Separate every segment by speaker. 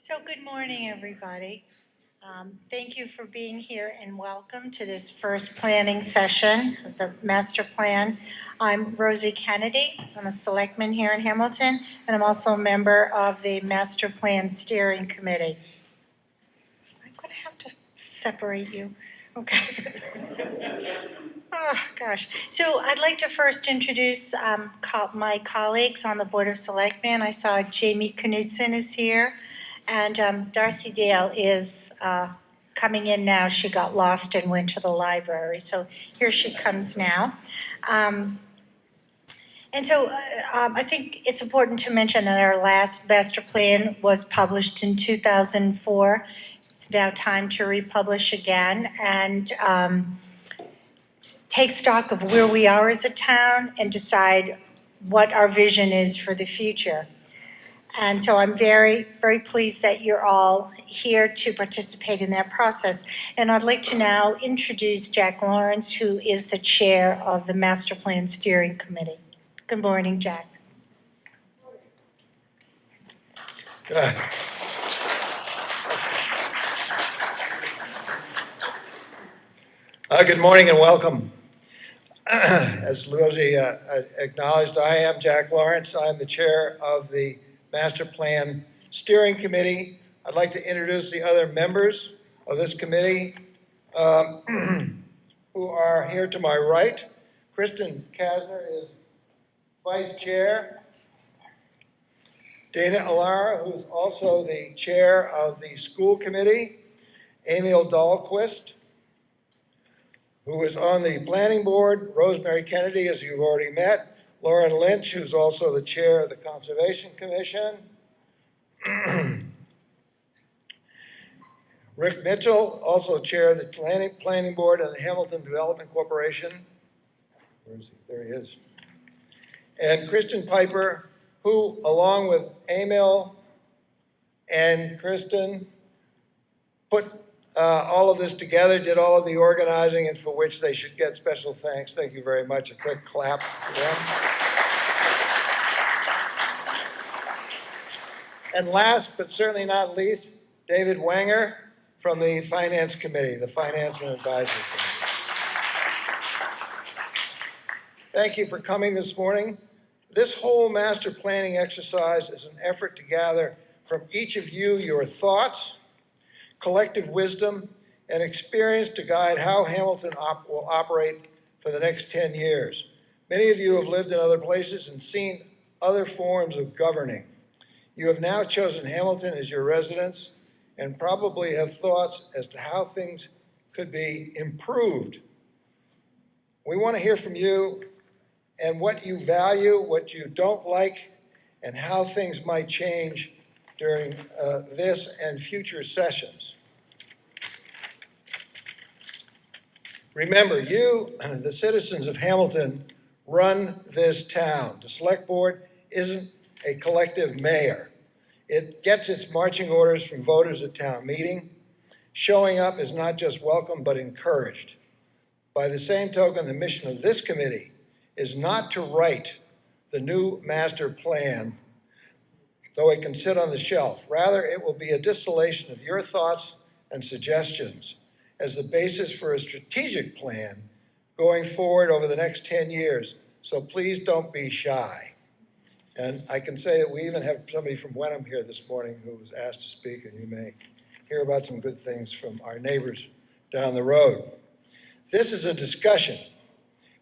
Speaker 1: So good morning, everybody. Thank you for being here and welcome to this first planning session of the master plan. I'm Rosie Kennedy. I'm a selectman here in Hamilton, and I'm also a member of the master plan steering committee. I'm going to have to separate you. Okay. Oh, gosh. So I'd like to first introduce my colleagues on the Board of Selectmen. I saw Jamie Knudsen is here, and Darcy Dale is coming in now. She got lost and went to the library, so here she comes now. I think it's important to mention that our last master plan was published in 2004. It's now time to republish again and take stock of where we are as a town and decide what our vision is for the future. And so I'm very, very pleased that you're all here to participate in that process. And I'd like to now introduce Jack Lawrence, who is the chair of the Master Plan Steering Committee. Good morning, Jack.
Speaker 2: Good morning and welcome. As Rosie acknowledged, I am Jack Lawrence. I'm the chair of the Master Plan Steering Committee. I'd like to introduce the other members of this committee who are here to my right. Kristen Kasner is vice chair. Dana Alara, who is also the chair of the school committee. Emil Dahlquist, who is on the planning board. Rosemary Kennedy, as you've already met. Lauren Lynch, who's also the chair of the Conservation Commission. Rick Mitchell, also chair of the planning board and the Hamilton Development Corporation. Where is he? There he is. And Kristen Piper, who, along with Emil and Kristen, put all of this together, did all of the organizing, and for which they should get special thanks. Thank you very much. A quick clap for them. And last, but certainly not least, David Wanger from the Finance Committee, the Finance and Advisory Committee. Thank you for coming this morning. This whole master planning exercise is an effort to gather from each of you your thoughts, collective wisdom, and experience to guide how Hamilton will operate for the next 10 years. Many of you have lived in other places and seen other forms of governing. You have now chosen Hamilton as your residence and probably have thoughts as to how things could be improved. We want to hear from you and what you value, what you don't like, and how things might change during this and future sessions. Remember, you, the citizens of Hamilton, run this town. The select board isn't a collective mayor. It gets its marching orders from voters at town meeting. Showing up is not just welcome, but encouraged. By the same token, the mission of this committee is not to write the new master plan, though it can sit on the shelf. Rather, it will be a distillation of your thoughts and suggestions as the basis for a strategic plan going forward over the next 10 years. So please don't be shy. And I can say that we even have somebody from Wenham here this morning who was asked to speak, and you may hear about some good things from our neighbors down the road. This is a discussion.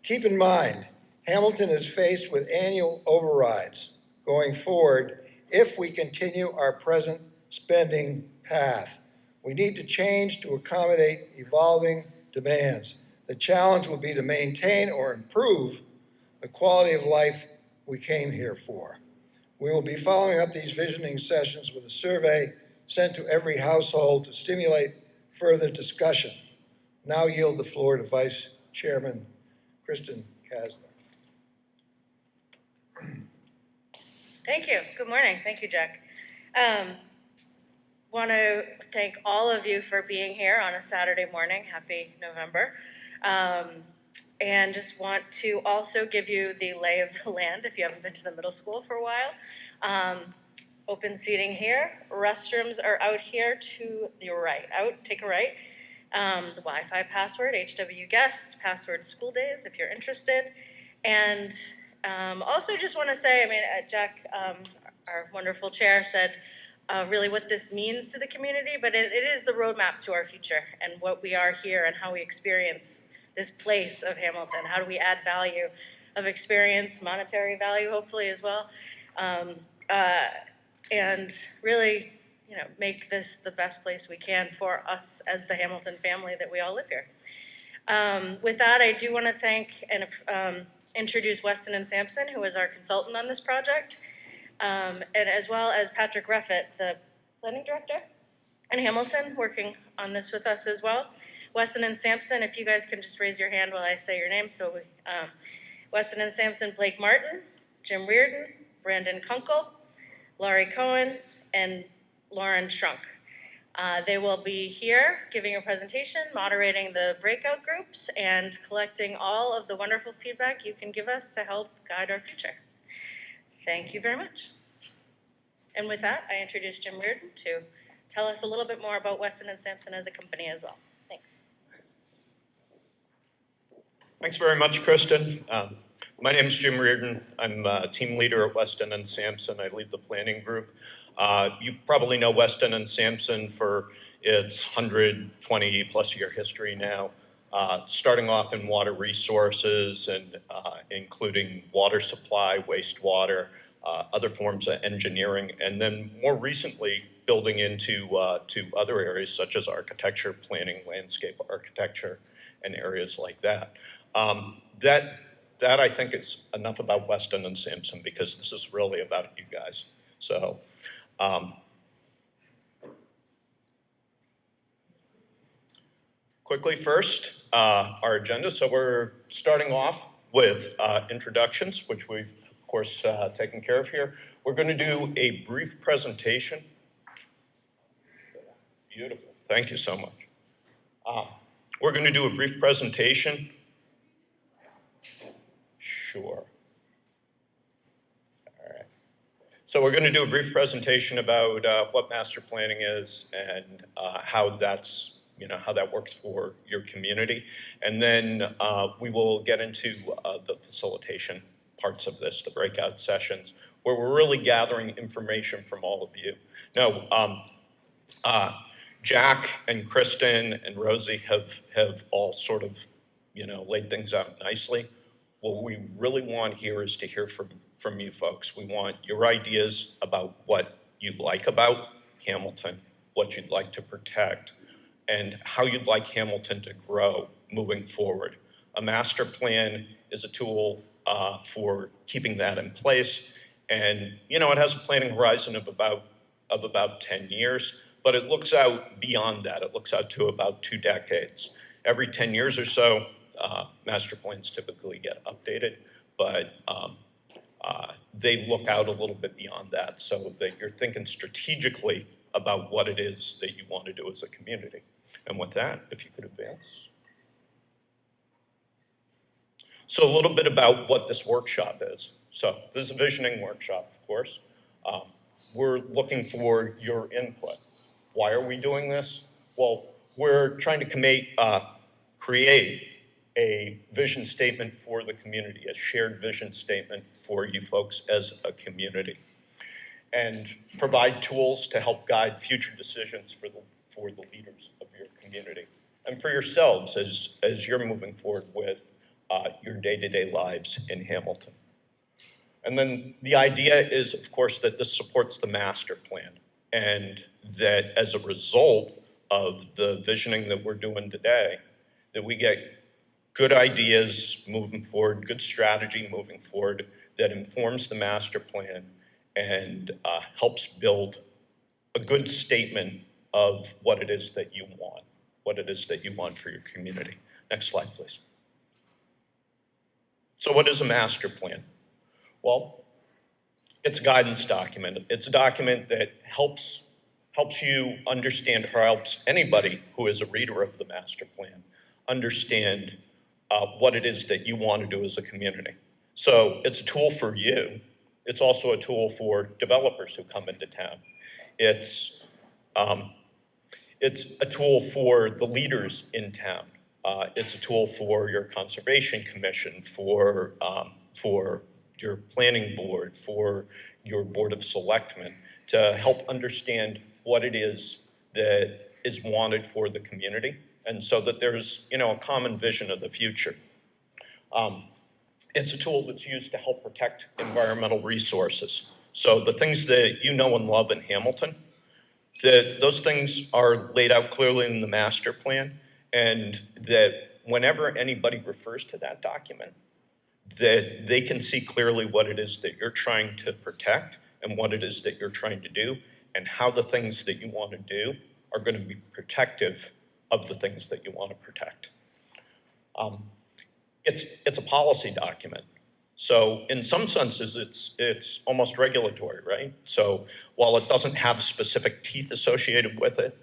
Speaker 2: Keep in mind, Hamilton is faced with annual overrides going forward if we continue our present spending path. We need to change to accommodate evolving demands. The challenge will be to maintain or improve the quality of life we came here for. We will be following up these visioning sessions with a survey sent to every household to stimulate further discussion. Now yield the floor to Vice Chairman Kristen Kasner.
Speaker 3: Thank you. Good morning. Thank you, Jack. Want to thank all of you for being here on a Saturday morning. Happy November. And just want to also give you the lay of the land if you haven't been to the middle school for a while. Open seating here. Restrooms are out here to the right. Take a right. The Wi-Fi password, HW guest, password school days if you're interested. And also just want to say, I mean, Jack, our wonderful chair, said really what this means to the community, but it is the roadmap to our future and what we are here and how we experience this place of Hamilton. How do we add value of experience, monetary value hopefully as well, and really, you know, make this the best place we can for us as the Hamilton family that we all live here. With that, I do want to thank and introduce Weston and Sampson, who is our consultant on this project, and as well as Patrick Reffett, the planning director in Hamilton, working on this with us as well. Weston and Sampson, if you guys can just raise your hand while I say your name. So Weston and Sampson, Blake Martin, Jim Reardon, Brandon Kunkel, Laurie Cohen, and Lauren Shrunk. They will be here giving a presentation, moderating the breakout groups, and collecting all of the wonderful feedback you can give us to help guide our future. Thank you very much. And with that, I introduce Jim Reardon to tell us a little bit more about Weston and Sampson as a company as well. Thanks.
Speaker 4: Thanks very much, Kristen. My name is Jim Reardon. I'm a team leader at Weston and Sampson. I lead the planning group. You probably know Weston and Sampson for its 120 plus year history now, starting off in water resources and including water supply, wastewater, other forms of engineering, and then more recently building into to other areas such as architecture, planning, landscape architecture, and areas like that. That I think is enough about Weston and Sampson because this is really about you guys. So, quickly first, our agenda. So we're starting off with introductions, which we've of course taken care of here. We're going to do a brief presentation. Beautiful, thank you so much. We're going to do a brief presentation. Sure. All right. So we're going to do a brief presentation about what master planning is and how that's, how that works for your community. And then we will get into the facilitation parts of this, the breakout sessions, where we're really gathering information from all of you. Now, Jack and Kristen and Rosie have all sort of, laid things out nicely. What we really want here is to hear from you folks. We want your ideas about what you like about Hamilton, what you'd like to protect, and how you'd like Hamilton to grow moving forward. A master plan is a tool for keeping that in place. And, it has a planning horizon of about 10 years, but it looks out beyond that. It looks out to about 2 decades. Every 10 years or so, master plans typically get updated, but they look out a little bit beyond that so that you're thinking strategically about what it is that you want to do as a community. And with that, if you could advance. So a little bit about what this workshop is. So this is a visioning workshop, of course. We're looking for your input. Why are we doing this? Well, we're trying to create a vision statement for the community, a shared vision statement for you folks as a community, and provide tools to help guide future decisions for the leaders of your community and for yourselves as you're moving forward with your day-to-day lives in Hamilton. And then the idea is, of course, that this supports the master plan and that as a result of the visioning that we're doing today, that we get good ideas moving forward, good strategy moving forward that informs the master plan and helps build a good statement of what it is that you want, for your community. Next slide, please. So what is a master plan? Well, it's a guidance document. It's a document that helps you understand, or helps anybody who is a reader of the master plan understand what it is that you want to do as a community. So it's a tool for you. It's also a tool for developers who come into town. It's a tool for the leaders in town. It's a tool for your conservation commission, for your planning board, for your board of selectmen, to help understand what it is that is wanted for the community, and so that there's, a common vision of the future. It's a tool that's used to help protect environmental resources. So the things that you know and love in Hamilton, that those things are laid out clearly in the master plan, and that whenever anybody refers to that document, that they can see clearly what it is that you're trying to protect and what it is that you're trying to do, and how the things that you want to do are going to be protective of the things that you want to protect. It's a policy document. So in some senses, it's almost regulatory, right? So while it doesn't have specific teeth associated with it,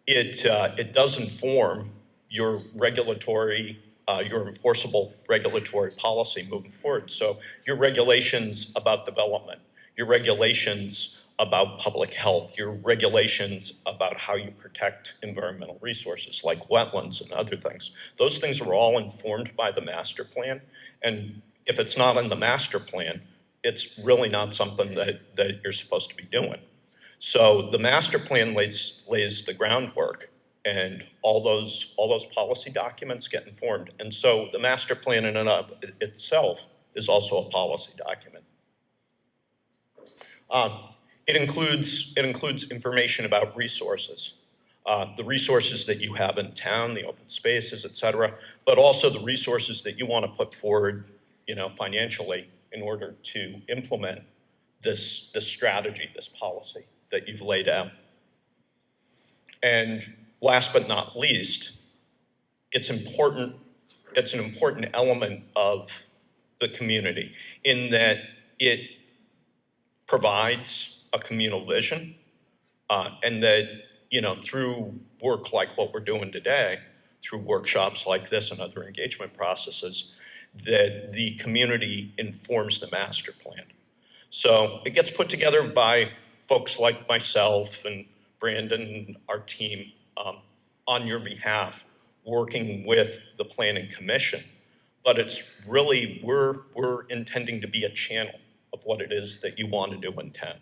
Speaker 4: it does inform your regulatory, your enforceable regulatory policy moving forward. So your regulations about development, your regulations about public health, your regulations about how you protect environmental resources like wetlands and other things. Those things are all informed by the master plan. And if it's not in the master plan, it's really not something that you're supposed to be doing. So the master plan lays the groundwork, and all those policy documents get informed. And so the master plan in and of itself is also a policy document. It includes information about resources, the resources that you have in town, the open spaces, et cetera, but also the resources that you want to put forward, financially in order to implement this strategy, this policy that you've laid out. And last but not least, it's an important element of the community in that it provides a communal vision, and that, through work like what we're doing today, through workshops like this and other engagement processes, that the community informs the master plan. So it gets put together by folks like myself and Brandon and our team on your behalf, working with the Planning Commission. But it's really, we're intending to be a channel of what it is that you want to do in town.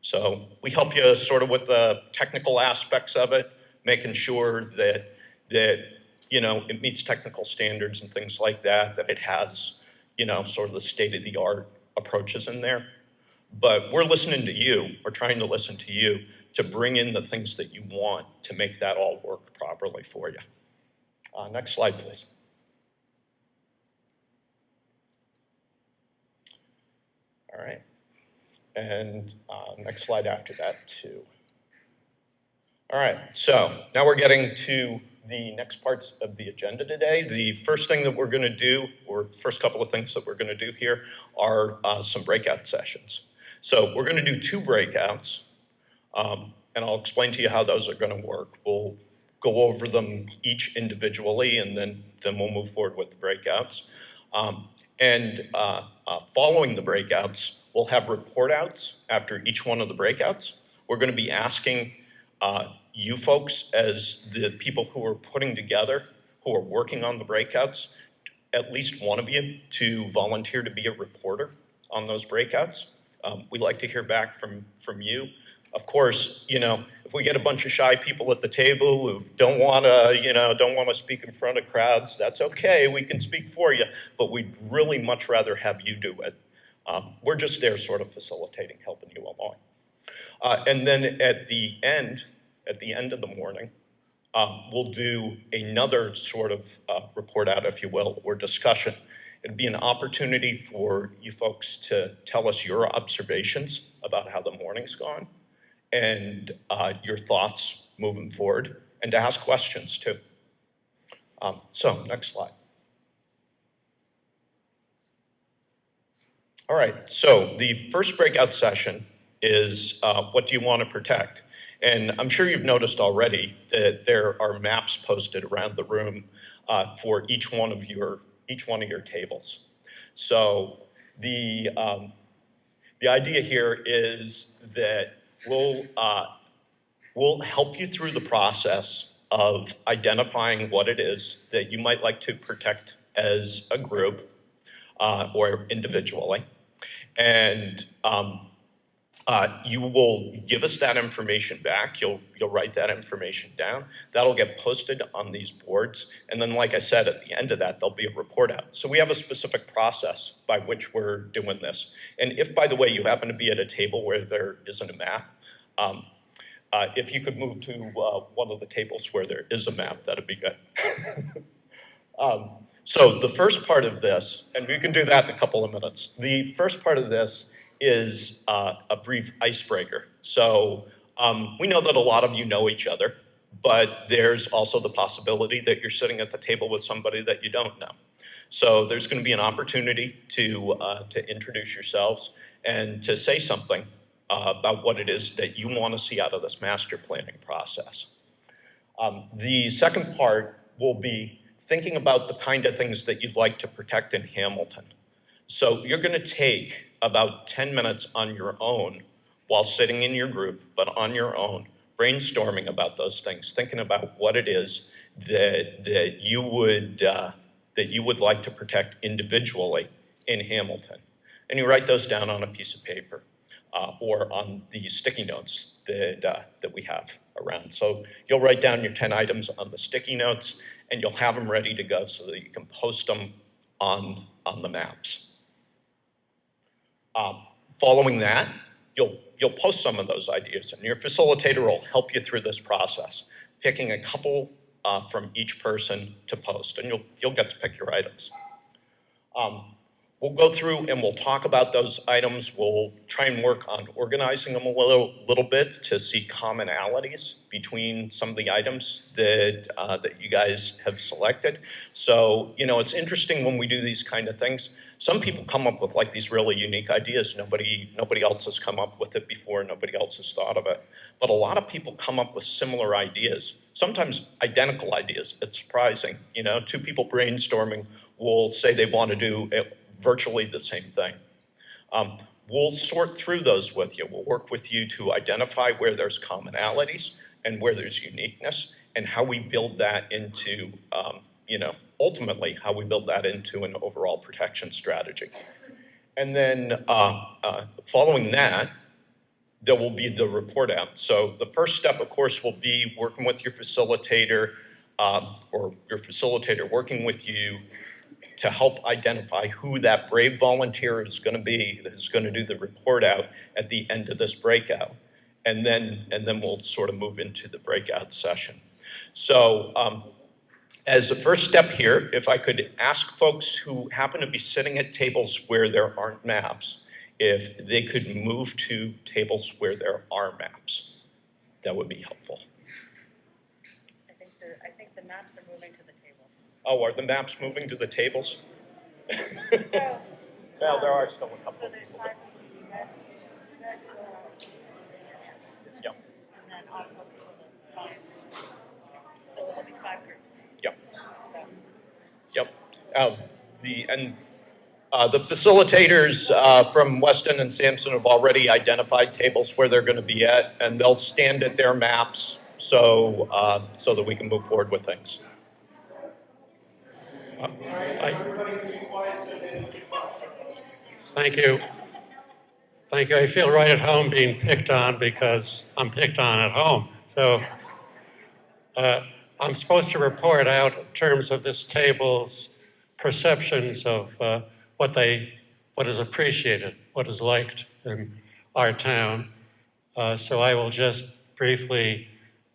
Speaker 4: So we help you sort of with the technical aspects of it, making sure that it meets technical standards and things like that, that it has, sort of the state-of-the-art approaches in there. But we're listening to you, we're trying to listen to you to bring in the things that you want to make that all work properly for you. Next slide, please. All right. And next slide after that, too. All right, so now we're getting to the next parts of the agenda today. The first thing that we're going to do, or first couple of things that we're going to do here, are some breakout sessions. So we're going to do 2 breakouts, and I'll explain to you how those are going to work. We'll go over them each individually, and then we'll move forward with the breakouts. Following the breakouts, we'll have report outs after each one of the breakouts. We're going to be asking you folks, as the people who are putting together, who are working on the breakouts, at least one of you to volunteer to be a reporter on those breakouts. We'd like to hear back from you. Of course, if we get a bunch of shy people at the table who don't want to speak in front of crowds, that's okay. We can speak for you, but we'd really much rather have you do it. We're just there sort of facilitating, helping you along. And then at the end of the morning, we'll do another sort of report out, if you will, or discussion. It'd be an opportunity for you folks to tell us your observations about how the morning's gone and your thoughts moving forward, and to ask questions too. So next slide. All right, so the first breakout session is what do you want to protect? And I'm sure you've noticed already that there are maps posted around the room for each one of your tables. So The idea here is that we'll help you through the process of identifying what it is that you might like to protect as a group or individually. And you will give us that information back. You'll write that information down. That'll get posted on these boards. And then, like I said, at the end of that, there'll be a report out. So we have a specific process by which we're doing this. And if, by the way, you happen to be at a table where there isn't a map, if you could move to one of the tables where there is a map, that'd be good. So the first part of this, and we can do that in a couple of minutes. The first part of this is a brief icebreaker. So we know that a lot of you know each other, but there's also the possibility that you're sitting at the table with somebody that you don't know. So there's going to be an opportunity to introduce yourselves and to say something about what it is that you want to see out of this master planning process. The second part will be thinking about the kind of things that you'd like to protect in Hamilton. So you're going to take about 10 minutes on your own while sitting in your group, but on your own, brainstorming about those things, thinking about what it is that you would like to protect individually in Hamilton. And you write those down on a piece of paper or on the sticky notes that we have around. So you'll write down your 10 items on the sticky notes, and you'll have them ready to go so that you can post them on the maps. Following that, you'll post some of those ideas, and your facilitator will help you through this process, picking a couple from each person to post, and you'll get to pick your items. We'll go through and we'll talk about those items. We'll try and work on organizing them a little bit to see commonalities between some of the items that you guys have selected. So, you know, it's interesting when we do these kind of things. Some people come up with like these really unique ideas. Nobody else has come up with it before. Nobody else has thought of it. But a lot of people come up with similar ideas, sometimes identical ideas. It's surprising. You know, two people brainstorming will say they want to do virtually the same thing. We'll sort through those with you. We'll work with you to identify where there's commonalities and where there's uniqueness, and how we build that into, ultimately how we build that into an overall protection strategy. And then following that, there will be the report out. So the first step, of course, will be working with your facilitator or your facilitator working with you to help identify who that brave volunteer is going to be that's going to do the report out at the end of this breakout. And then we'll sort of move into the breakout session. So as a first step here, if I could ask folks who happen to be sitting at tables where there aren't maps, if they could move to tables where there are maps, that would be helpful.
Speaker 3: I think the maps are moving to the tables.
Speaker 4: Oh, are the maps moving to the tables?
Speaker 3: So,
Speaker 4: Well, there are still a couple.
Speaker 3: so there's 5 people. You guys go around, raise your hand.
Speaker 4: Yep.
Speaker 3: And then I'll tell people to find. So there'll be 5 groups.
Speaker 4: Yep.
Speaker 3: So.
Speaker 4: Yep. The facilitators from Weston and Sampson have already identified tables where they're going to be at, and they'll stand at their maps so that we can move forward with things.
Speaker 5: Thank you. Thank you. I feel right at home being picked on because I'm picked on at home. So I'm supposed to report out in terms of this table's perceptions of what is appreciated, what is liked in our town. So I will just briefly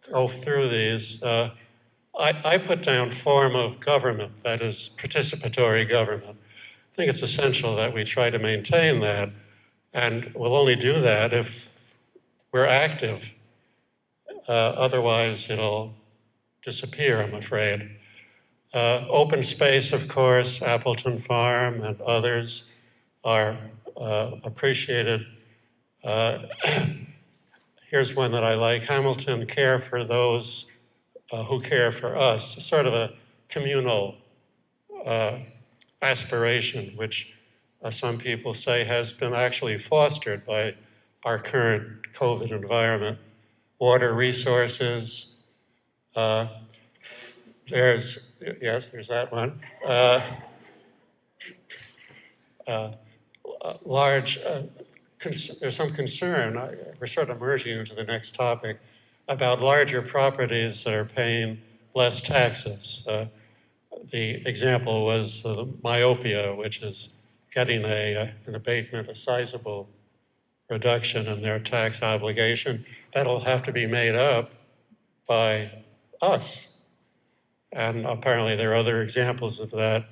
Speaker 5: go through these. I put down form of government, that is participatory government. I think it's essential that we try to maintain that, and we'll only do that if we're active. Otherwise, it'll disappear, I'm afraid. Open space, of course, Appleton Farm and others are appreciated. Here's one that I like, Hamilton, care for those who care for us, sort of a communal aspiration, which some people say has been actually fostered by our current COVID environment. Water resources, there's that one. Large, there's some concern, we're sort of merging into the next topic, about larger properties that are paying less taxes. The example was myopia, which is getting an abatement, a sizable reduction in their tax obligation. That'll have to be made up by us. And apparently there are other examples of that.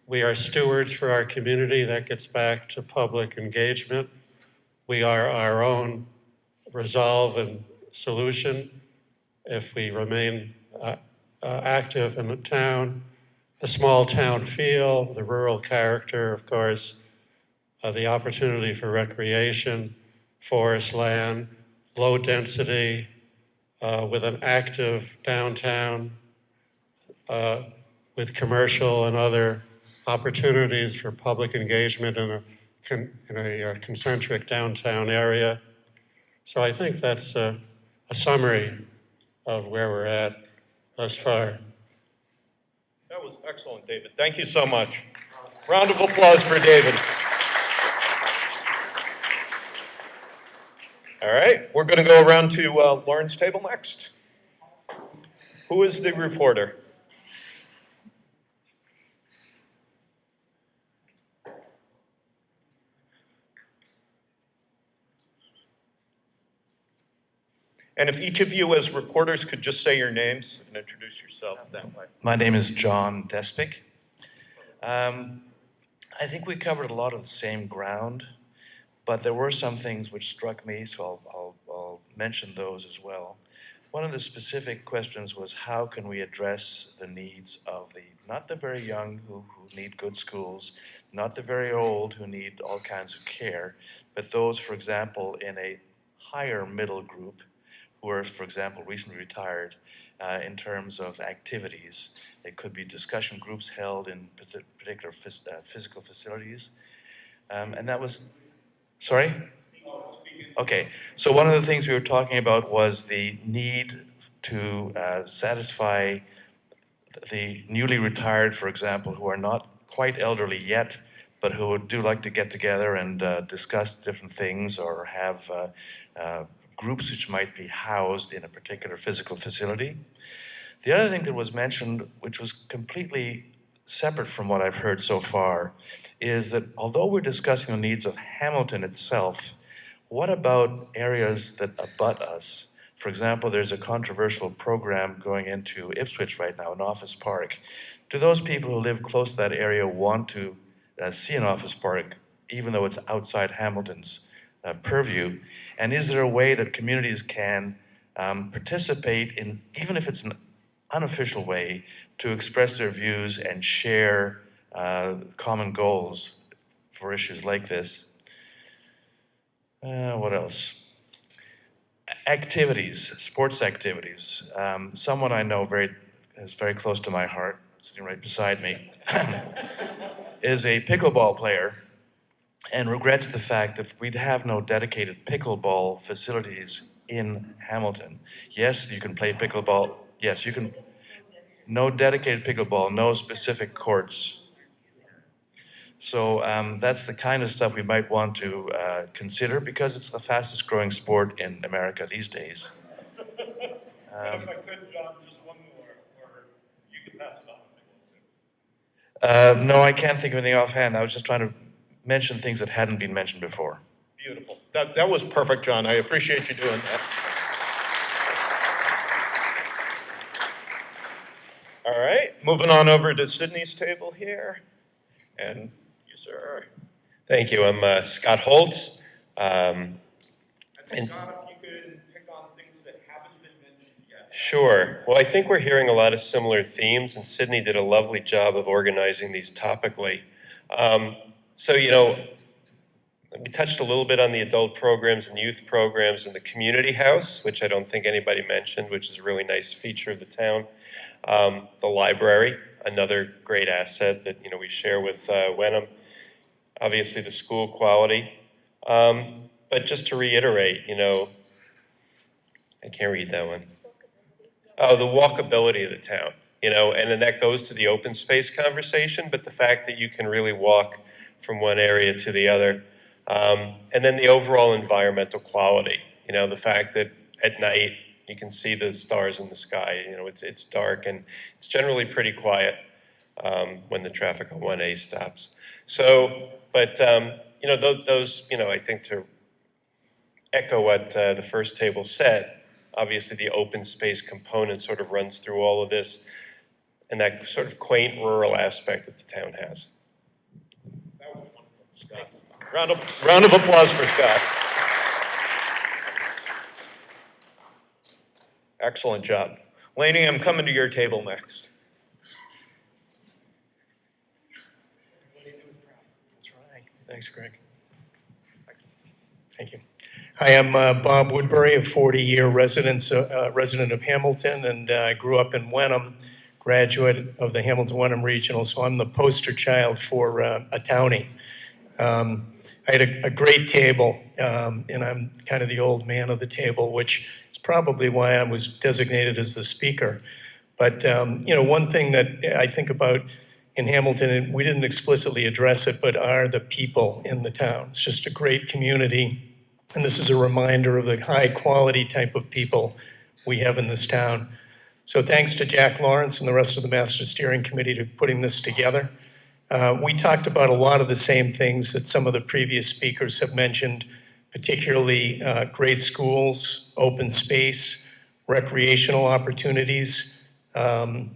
Speaker 5: We are stewards for our community. That gets back to public engagement. We are our own resolve and solution if we remain active in the town. The small town feel, the rural character, of course, the opportunity for recreation, forest land, low density, with an active downtown, with commercial and other opportunities for public engagement in a concentric downtown area. So I think that's a summary of where we're at thus far.
Speaker 4: That was excellent, David. Thank you so much. Round of applause for David. All right, we're going to go around to Lauren's table next. Who is the reporter? And if each of you as reporters could just say your names and introduce yourself that way.
Speaker 6: My name is John Despic. I think we covered a lot of the same ground, but there were some things which struck me, so I'll mention those as well. One of the specific questions was how can we address the needs of not the very young who need good schools, not the very old who need all kinds of care, but those, for example, in a higher middle group who are, for example, recently retired, in terms of activities. It could be discussion groups held in particular physical facilities. And that was, sorry? Okay, so one of the things we were talking about was the need to satisfy the newly retired, for example, who are not quite elderly yet, but who do like to get together and discuss different things or have groups which might be housed in a particular physical facility. The other thing that was mentioned, which was completely separate from what I've heard so far, is that although we're discussing the needs of Hamilton itself, what about areas that abut us? For example, there's a controversial program going into Ipswich right now, an office park. Do those people who live close to that area want to see an office park, even though it's outside Hamilton's purview? And is there a way that communities can participate in, even if it's an unofficial way, to express their views and share common goals for issues like this? What else? Activities, sports activities. Someone I know is very close to my heart, sitting right beside me, is a pickleball player and regrets the fact that we'd have no dedicated pickleball facilities in Hamilton. Yes, you can play pickleball. Yes, you can. No dedicated pickleball, no specific courts. So that's the kind of stuff we might want to consider because it's the fastest growing sport in America these days.
Speaker 4: If I could, John, just one more, or you can pass it on.
Speaker 6: No, I can't think of anything offhand. I was just trying to mention things that hadn't been mentioned before.
Speaker 4: Beautiful. That was perfect, John. I appreciate you doing that. All right, moving on over to Sydney's table here. And you, sir.
Speaker 7: Thank you. I'm Scott Holtz.
Speaker 4: And Scott, if you could pick on things that haven't been mentioned yet.
Speaker 7: Sure. Well, I think we're hearing a lot of similar themes, and Sydney did a lovely job of organizing these topically. We touched a little bit on the adult programs and youth programs and the community house, which I don't think anybody mentioned, which is a really nice feature of the town. The library, another great asset that we share with Wenham. obviously the school quality. But just to reiterate, I can't read that one. Oh, the walkability of the town, and then that goes to the open space conversation, but the fact that you can really walk from one area to the other. And then the overall environmental quality, the fact that at night you can see the stars in the sky, it's dark and it's generally pretty quiet when the traffic on 1A stops. So, but, those, I think to echo what the first table said, obviously the open space component sort of runs through all of this and that sort of quaint rural aspect that the town has.
Speaker 4: That was wonderful, Scott. Round of applause for Scott. Excellent job. Laney, I'm coming to your table next.
Speaker 8: That's right. Thanks, Greg. Thank you. Hi, I'm Bob Woodbury, a 40-year resident of Hamilton, and I grew up in Wenham, graduate of the Hamilton-Wenham Regional, so I'm the poster child for a townie. I had a great table, and I'm kind of the old man of the table, which is probably why I was designated as the speaker. But, one thing that I think about in Hamilton, and we didn't explicitly address it, but are the people in the town. It's just a great community. And this is a reminder of the high quality type of people we have in this town. So thanks to Jack Lawrence and the rest of the Master Steering Committee to putting this together. We talked about a lot of the same things that some of the previous speakers have mentioned, particularly great schools, open space, recreational opportunities, and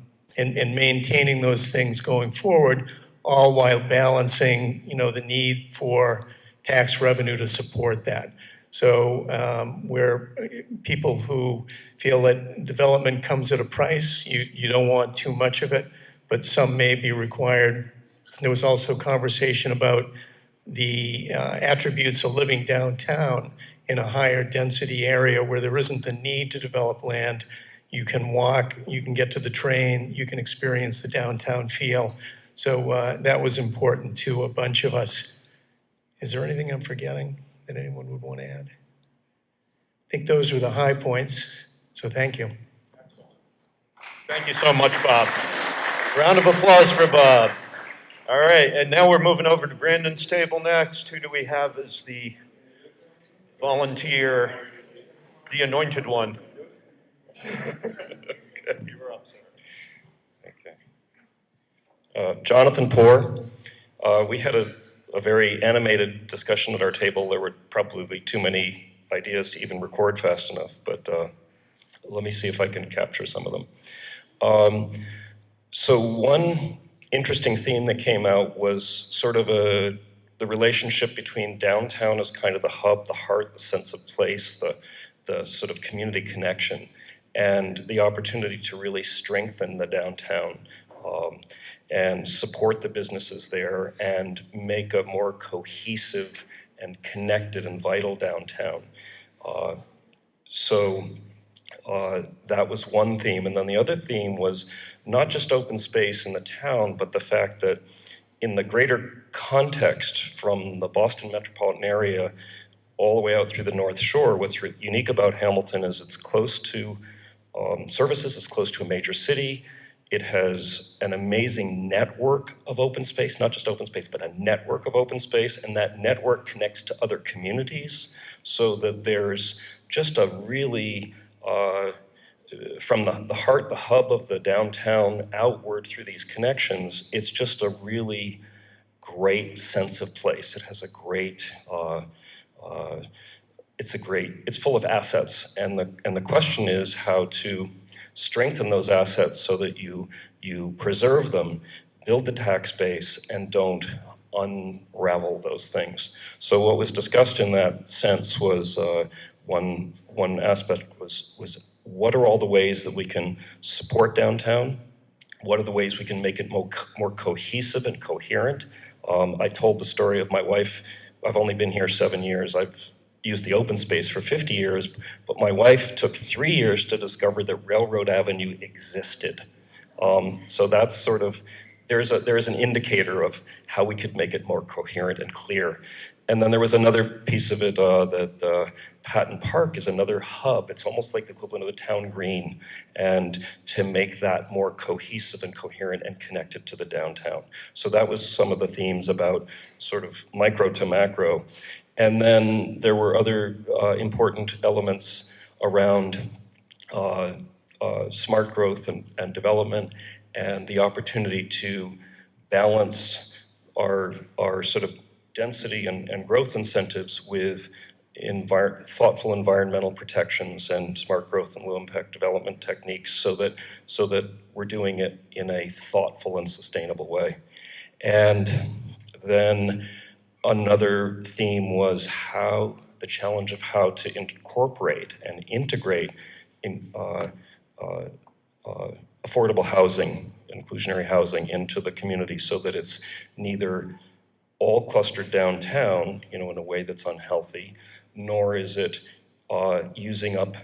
Speaker 8: maintaining those things going forward, all while balancing, the need for tax revenue to support that. So we're people who feel that development comes at a price. You don't want too much of it, but some may be required. There was also conversation about the attributes of living downtown in a higher density area where there isn't the need to develop land. You can walk, you can get to the train, you can experience the downtown feel. So that was important to a bunch of us. Is there anything I'm forgetting that anyone would want to add? I think those are the high points, so thank you.
Speaker 4: Excellent. Thank you so much, Bob. Round of applause for Bob. All right, and now we're moving over to Brandon's table next. Who do we have as the volunteer, the anointed one? Okay, you're up, sir.
Speaker 9: Okay. Jonathan Poor. We had a very animated discussion at our table. There were probably too many ideas to even record fast enough, but let me see if I can capture some of them. So one interesting theme that came out was sort of the relationship between downtown as kind of the hub, the heart, the sense of place, the sort of community connection, and the opportunity to really strengthen the downtown and support the businesses there and make a more cohesive and connected and vital downtown. So that was one theme. And then the other theme was not just open space in the town, but the fact that in the greater context from the Boston metropolitan area all the way out through the North Shore, what's unique about Hamilton is it's close to services, it's close to a major city. It has an amazing network of open space, not just open space, but a network of open space, and that network connects to other communities so that there's just a really, from the heart, the hub of the downtown outward through these connections, it's just a really great sense of place. It has a great, it's full of assets, and the question is how to strengthen those assets so that you preserve them, build the tax base, and don't unravel those things. So what was discussed in that sense was one aspect was what are all the ways that we can support downtown? What are the ways we can make it more cohesive and coherent? I told the story of my wife. I've only been here 7 years. I've used the open space for 50 years, but my wife took 3 years to discover that Railroad Avenue existed. So that's sort of there's an indicator of how we could make it more coherent and clear. And then there was another piece of it that Patton Park is another hub. It's almost like the equivalent of the town green, and to make that more cohesive and coherent and connected to the downtown. So that was some of the themes about sort of micro to macro. And then there were other important elements around smart growth and development, and the opportunity to balance our sort of density and growth incentives with thoughtful environmental protections and smart growth and low impact development techniques, so that we're doing it in a thoughtful and sustainable way. And then another theme was the challenge of how to incorporate and integrate affordable housing, inclusionary housing into the community, so that it's neither all clustered downtown, in a way that's unhealthy, nor is it using up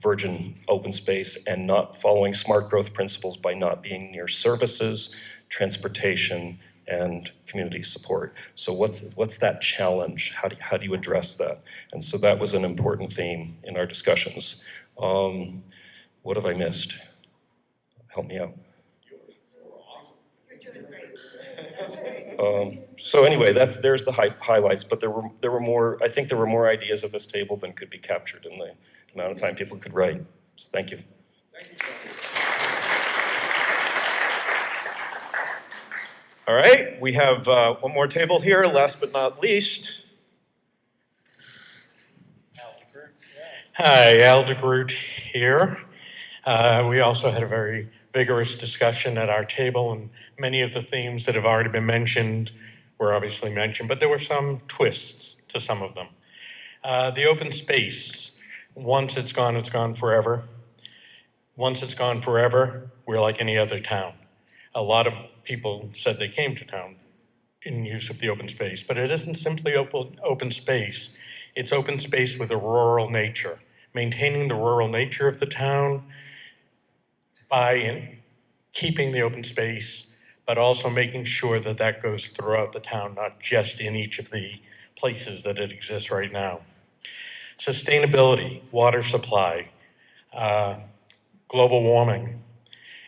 Speaker 9: virgin open space and not following smart growth principles by not being near services, transportation, and community support. So what's that challenge? How do you address that? And so that was an important theme in our discussions. What have I missed? Help me out. So anyway, there's the highlights, but there were more. I think there were more ideas at this table than could be captured in the amount of time people could write. So thank you.
Speaker 4: Thank you. All right, we have one more table here, last but not least.
Speaker 10: Hi, Al DeGroot here. We also had a very vigorous discussion at our table, and many of the themes that have already been mentioned were obviously mentioned, but there were some twists to some of them. The open space, once it's gone forever. Once it's gone forever, we're like any other town. A lot of people said they came to town in use of the open space, but it isn't simply open space. It's open space with a rural nature, maintaining the rural nature of the town by keeping the open space, but also making sure that that goes throughout the town, not just in each of the places that it exists right now. Sustainability, water supply, global warming,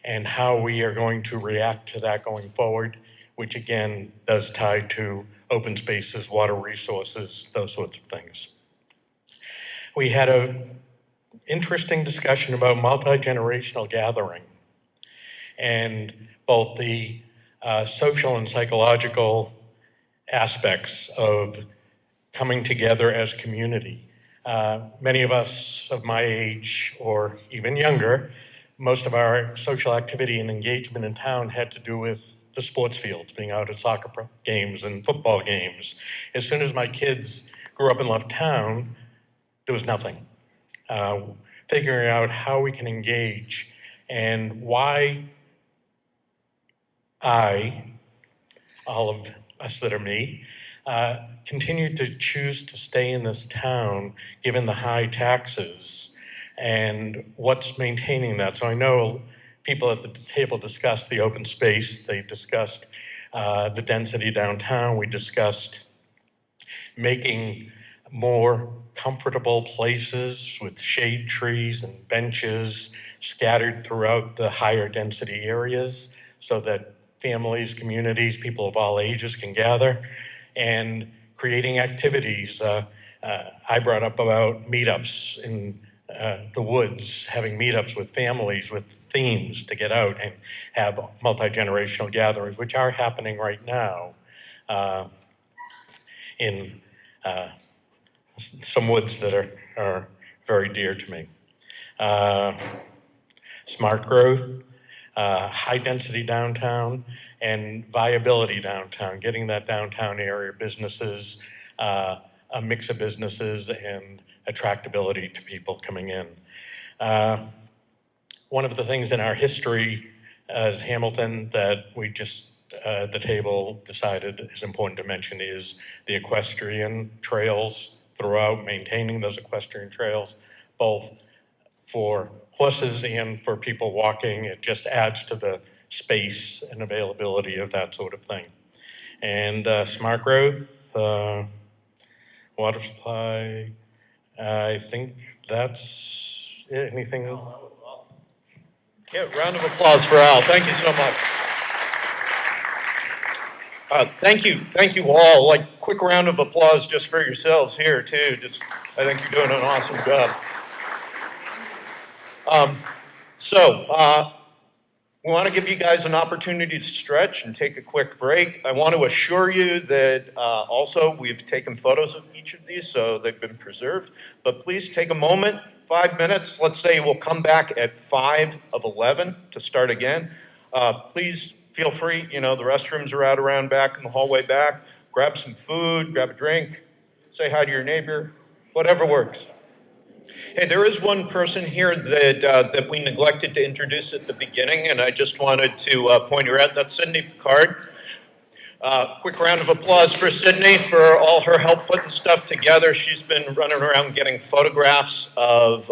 Speaker 10: and how we are going to react to that going forward, which again does tie to open spaces, water resources, those sorts of things. We had an interesting discussion about multi-generational gathering and both the social and psychological aspects of coming together as community. Many of us of my age or even younger, most of our social activity and engagement in town had to do with the sports fields, being out at soccer games and football games. As soon as my kids grew up and left town, there was nothing. Figuring out how we can engage and why all of us that are me, continue to choose to stay in this town given the high taxes and what's maintaining that. So I know people at the table discussed the open space, they discussed the density downtown, we discussed making more comfortable places with shade trees and benches scattered throughout the higher density areas so that families, communities, people of all ages can gather, and creating activities. I brought up about meetups in the woods, having meetups with families with themes to get out and have multi-generational gatherings, which are happening right now in some woods that are very dear to me. Smart growth, high density downtown, and viability downtown, getting that downtown area businesses, a mix of businesses and attractability to people coming in. One of the things in our history as Hamilton that we just at the table decided is important to mention is the equestrian trails throughout, maintaining those equestrian trails, both for horses and for people walking. It just adds to the space and availability of that sort of thing. And smart growth, water supply, I think that's it. Anything?
Speaker 4: Yeah, round of applause for Al. Thank you so much. Thank you all. Like, quick round of applause just for yourselves here too. I think you're doing an awesome job. We want to give you guys an opportunity to stretch and take a quick break. I want to assure you that also we've taken photos of each of these, so they've been preserved. But please take a moment, 5 minutes. Let's say we'll come back at 5 of 11 to start again. Please feel free, the restrooms are out around back in the hallway back. Grab some food, grab a drink, say hi to your neighbor, whatever works. Hey, there is one person here that we neglected to introduce at the beginning, and I just wanted to point her out. That's Sydney Picard. Quick round of applause for Sydney for all her help putting stuff together. She's been running around getting photographs of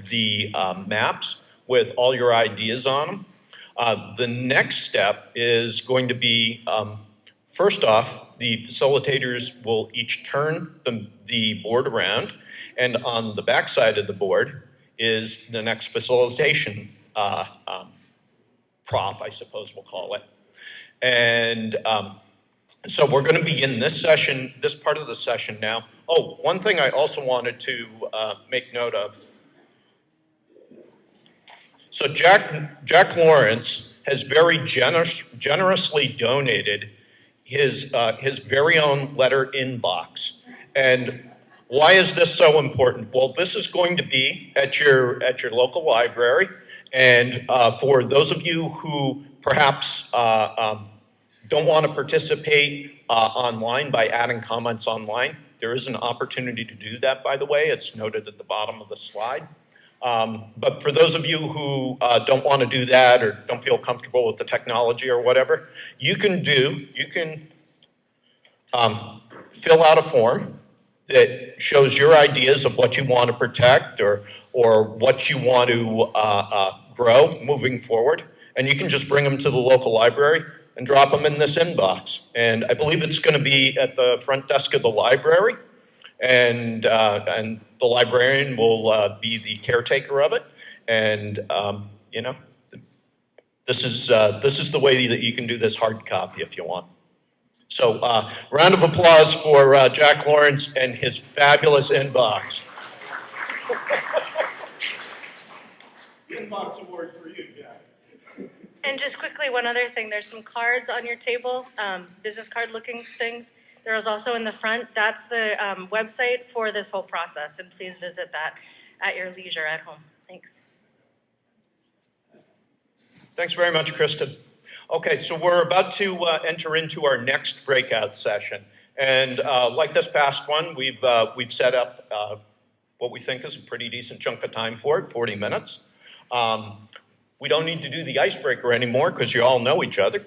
Speaker 4: the maps with all your ideas on them. The next step is going to be, first off, the facilitators will each turn the board around, and on the back side of the board is the next facilitation prop, I suppose we'll call it. And so we're going to begin this part of the session now. Oh, one thing I also wanted to make note of. So Jack Lawrence has very generously donated his very own letter inbox. And why is this so important? Well, this is going to be at your local library. And for those of you who perhaps don't want to participate online by adding comments online, there is an opportunity to do that, by the way. It's noted at the bottom of the slide. But for those of you who don't want to do that or don't feel comfortable with the technology or whatever, you can fill out a form that shows your ideas of what you want to protect or what you want to grow moving forward. And you can just bring them to the local library and drop them in this inbox. And I believe it's going to be at the front desk of the library. And the librarian will be the caretaker of it. And this is the way that you can do this hard copy if you want. So round of applause for Jack Lawrence and his fabulous inbox. Inbox award for you, Jack.
Speaker 3: And just quickly, one other thing, there's some cards on your table, business card looking things. There is also in the front, that's the website for this whole process, and please visit that at your leisure at home. Thanks.
Speaker 4: Thanks very much, Kristen. Okay, so we're about to enter into our next breakout session. And like this past one, we've set up what we think is a pretty decent chunk of time for it, 40 minutes. We don't need to do the icebreaker anymore because you all know each other.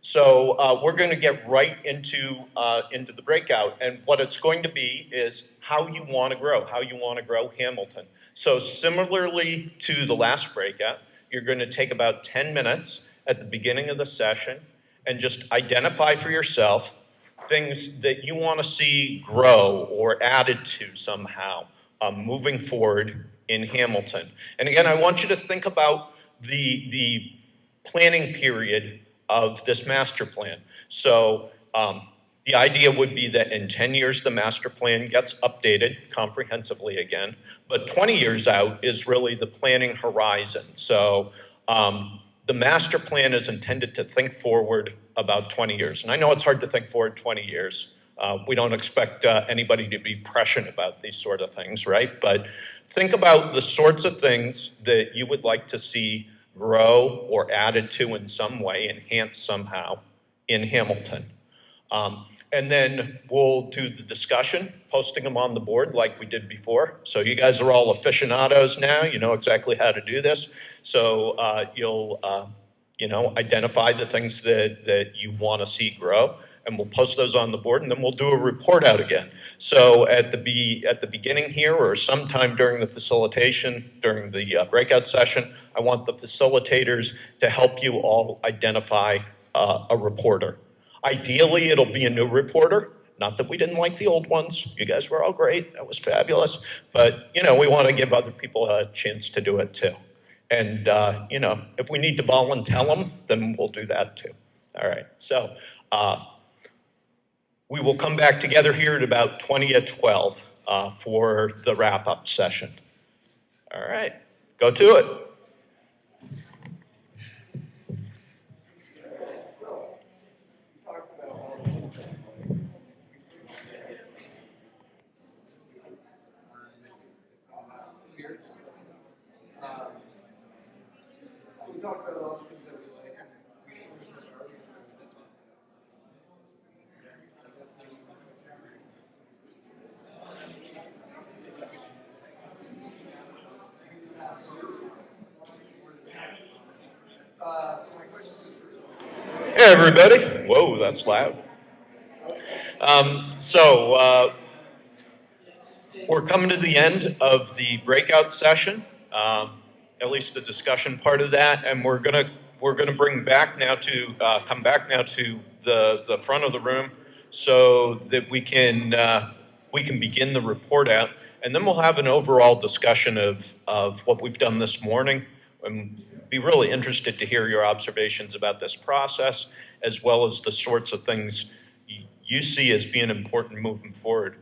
Speaker 4: So we're going to get right into the breakout. And what it's going to be is how you want to grow Hamilton. So similarly to the last breakout, you're going to take about 10 minutes at the beginning of the session and just identify for yourself things that you want to see grow or added to somehow moving forward in Hamilton. And again, I want you to think about the planning period of this master plan. So the idea would be that in 10 years, the master plan gets updated comprehensively again, but 20 years out is really the planning horizon. So the master plan is intended to think forward about 20 years. And I know it's hard to think forward 20 years. We don't expect anybody to be prescient about these sort of things, right? But think about the sorts of things that you would like to see grow or added to in some way, enhanced somehow in Hamilton. And then we'll do the discussion, posting them on the board like we did before. So you guys are all aficionados now. You know exactly how to do this. So you'll identify the things that you want to see grow, and we'll post those on the board, and then we'll do a report out again. So at the beginning here, or sometime during the facilitation, during the breakout session, I want the facilitators to help you all identify a reporter. Ideally, it'll be a new reporter. Not that we didn't like the old ones. You guys were all great. That was fabulous. But, we want to give other people a chance to do it too. And, if we need to volunteer them, then we'll do that too. All right. So we will come back together here at about 20:12 for the wrap-up session. All right. Go to it. Hey, everybody. Whoa, that's loud. We're coming to the end of the breakout session, at least the discussion part of that, and we're gonna come back now to the front of the room so that we can begin the report out, and then we'll have an overall discussion of what we've done this morning. And be really interested to hear your observations about this process, as well as the sorts of things you see as being important moving forward.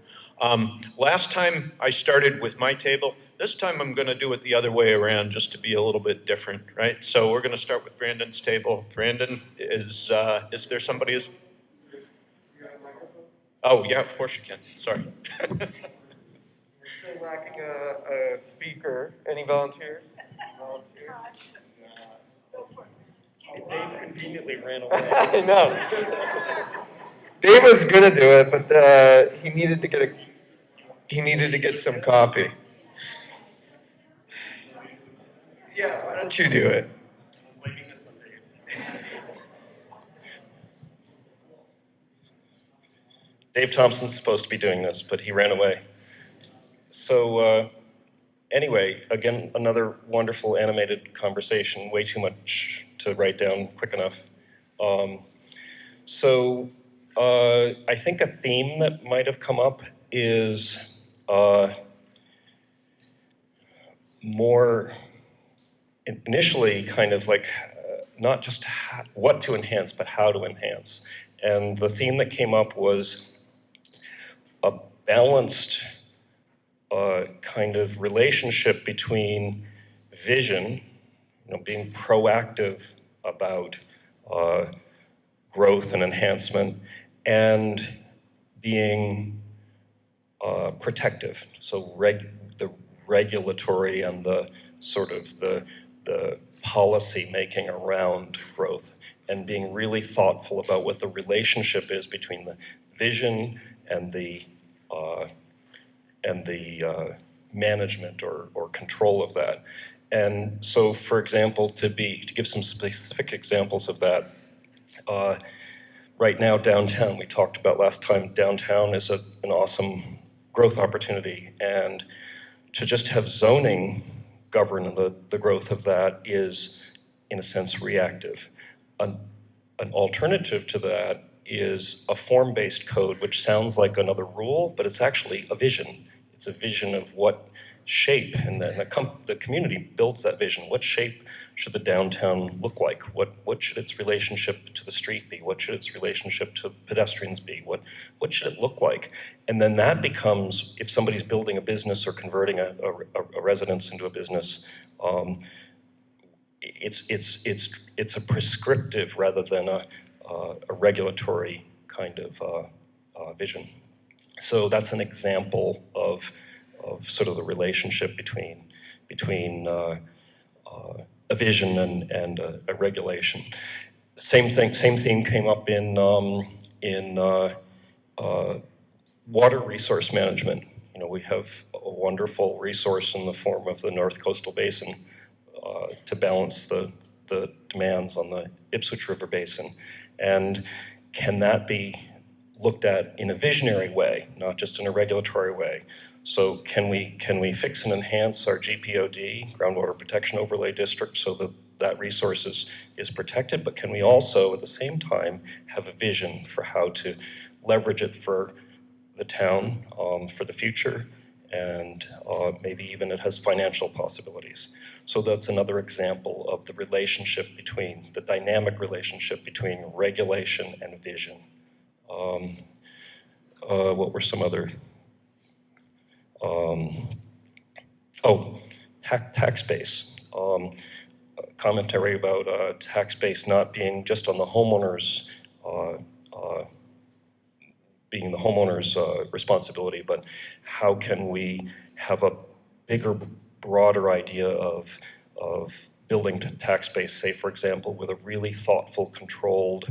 Speaker 4: Last time I started with my table. This time I'm going to do it the other way around, just to be a little bit different, right? So we're going to start with Brandon's table. Brandon, is there somebody who's... Oh, yeah, of course you can. Sorry.
Speaker 11: We're still lacking a speaker. Any volunteers?
Speaker 9: Dave conveniently ran away.
Speaker 11: I know. Dave was gonna do it, but he needed to get some coffee. Yeah, why don't you do it?
Speaker 9: I'm blaming this on Dave. Dave Thompson's supposed to be doing this, but he ran away. So anyway, again, another wonderful animated conversation, way too much to write down quick enough. I think a theme that might have come up is more initially kind of like not just what to enhance, but how to enhance. And the theme that came up was a balanced kind of relationship between vision, being proactive about growth and enhancement, and being protective. So the regulatory and the sort of the policy making around growth, and being really thoughtful about what the relationship is between the vision and the management or control of that. And so, for example, to give some specific examples of that, right now downtown, we talked about last time, downtown is an awesome growth opportunity, and to just have zoning govern the growth of that is, in a sense, reactive. An alternative to that is a form-based code, which sounds like another rule, but it's actually a vision. It's a vision of what shape, and then the community builds that vision. What shape should the downtown look like? What should its relationship to the street be? What should its relationship to pedestrians be? What should it look like? And then that becomes, if somebody's building a business or converting a residence into a business, it's a prescriptive rather than a regulatory kind of vision. So that's an example of sort of the relationship between a vision and a regulation. Same theme came up in water resource management. We have a wonderful resource in the form of the North Coastal Basin to balance the the demands on the Ipswich River Basin? And can that be looked at in a visionary way, not just in a regulatory way? So can we fix and enhance our GPOD, Groundwater Protection Overlay District, so that that resource is protected, but can we also at the same time have a vision for how to leverage it for the town for the future, and maybe even it has financial possibilities. So that's another example of the relationship between, the dynamic relationship between regulation and vision. What were some other, tax base. Commentary about tax base not being just on the homeowners, being the homeowner's responsibility, but how can we have a bigger, broader idea of building tax base, say, for example, with a really thoughtful, controlled,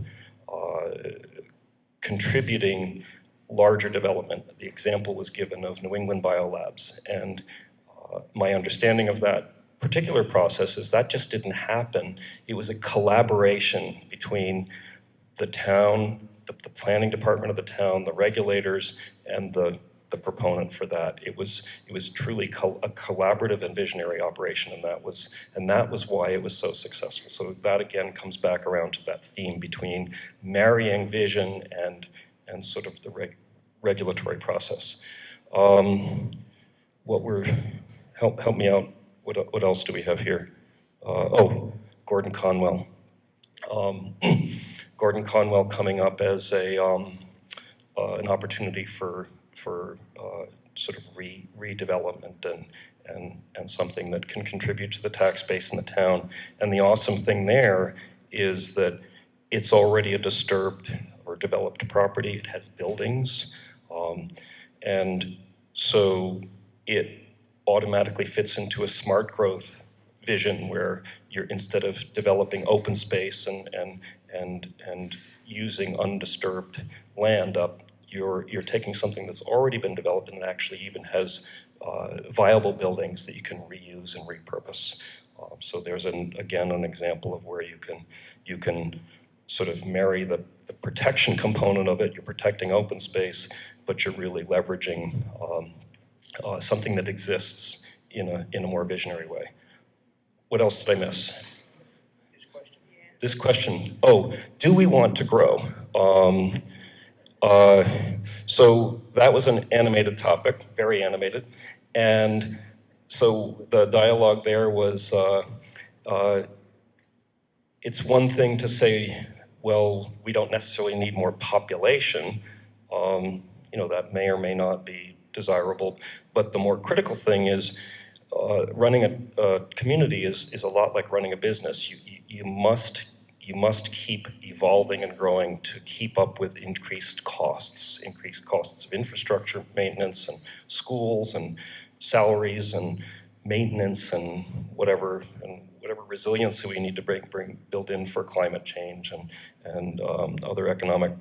Speaker 9: contributing larger development. The example was given of New England Biolabs, and my understanding of that particular process is that just didn't happen. It was a collaboration between the town, the planning department of the town, the regulators, and the proponent for that. It was truly a collaborative and visionary operation, and that was why it was so successful. So that again comes back around to that theme between marrying vision and sort of the regulatory process. Help me out. What else do we have here? Gordon Conwell. Gordon Conwell coming up as an opportunity for sort of redevelopment and something that can contribute to the tax base in the town. And the awesome thing there is that it's already a disturbed or developed property. It has buildings, and so it automatically fits into a smart growth vision where you're, instead of developing open space and using undisturbed land up, you're taking something that's already been developed and actually even has viable buildings that you can reuse and repurpose. So there's again an example of where you can sort of marry the protection component of it. You're protecting open space, but you're really leveraging something that exists in a more visionary way. What else did I miss? This question. Oh, do we want to grow? So that was an animated topic, very animated. And so the dialogue there was, it's one thing to say, well, we don't necessarily need more population. That may or may not be desirable. But the more critical thing is running a community is a lot like running a business. You must keep evolving and growing to keep up with increased costs of infrastructure, maintenance, and schools, and salaries, and maintenance, and whatever resiliency we need to build in for climate change and other economic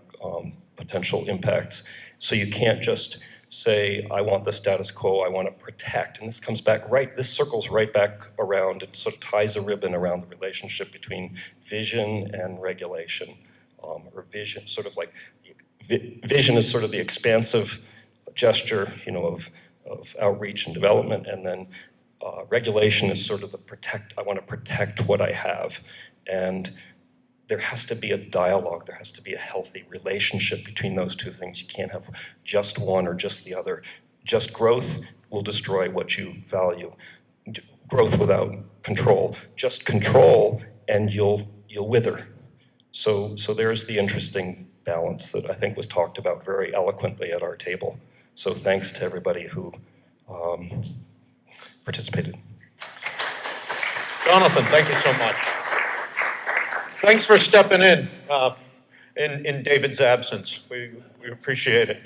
Speaker 9: potential impacts. So you can't just say, I want the status quo, I want to protect. And this comes back this circles right back around and sort of ties a ribbon around the relationship between vision and regulation. Or vision, sort of like, vision is sort of the expansive gesture, of outreach and development, and then regulation is sort of I want to protect what I have. And there has to be a dialogue, there has to be a healthy relationship between those two things. You can't have just one or just the other. Just growth will destroy what you value. Growth without control. Just control and you'll wither. So there's the interesting balance that I think was talked about very eloquently at our table. So thanks to everybody who participated.
Speaker 4: Jonathan, thank you so much. Thanks for stepping in David's absence. We appreciate it.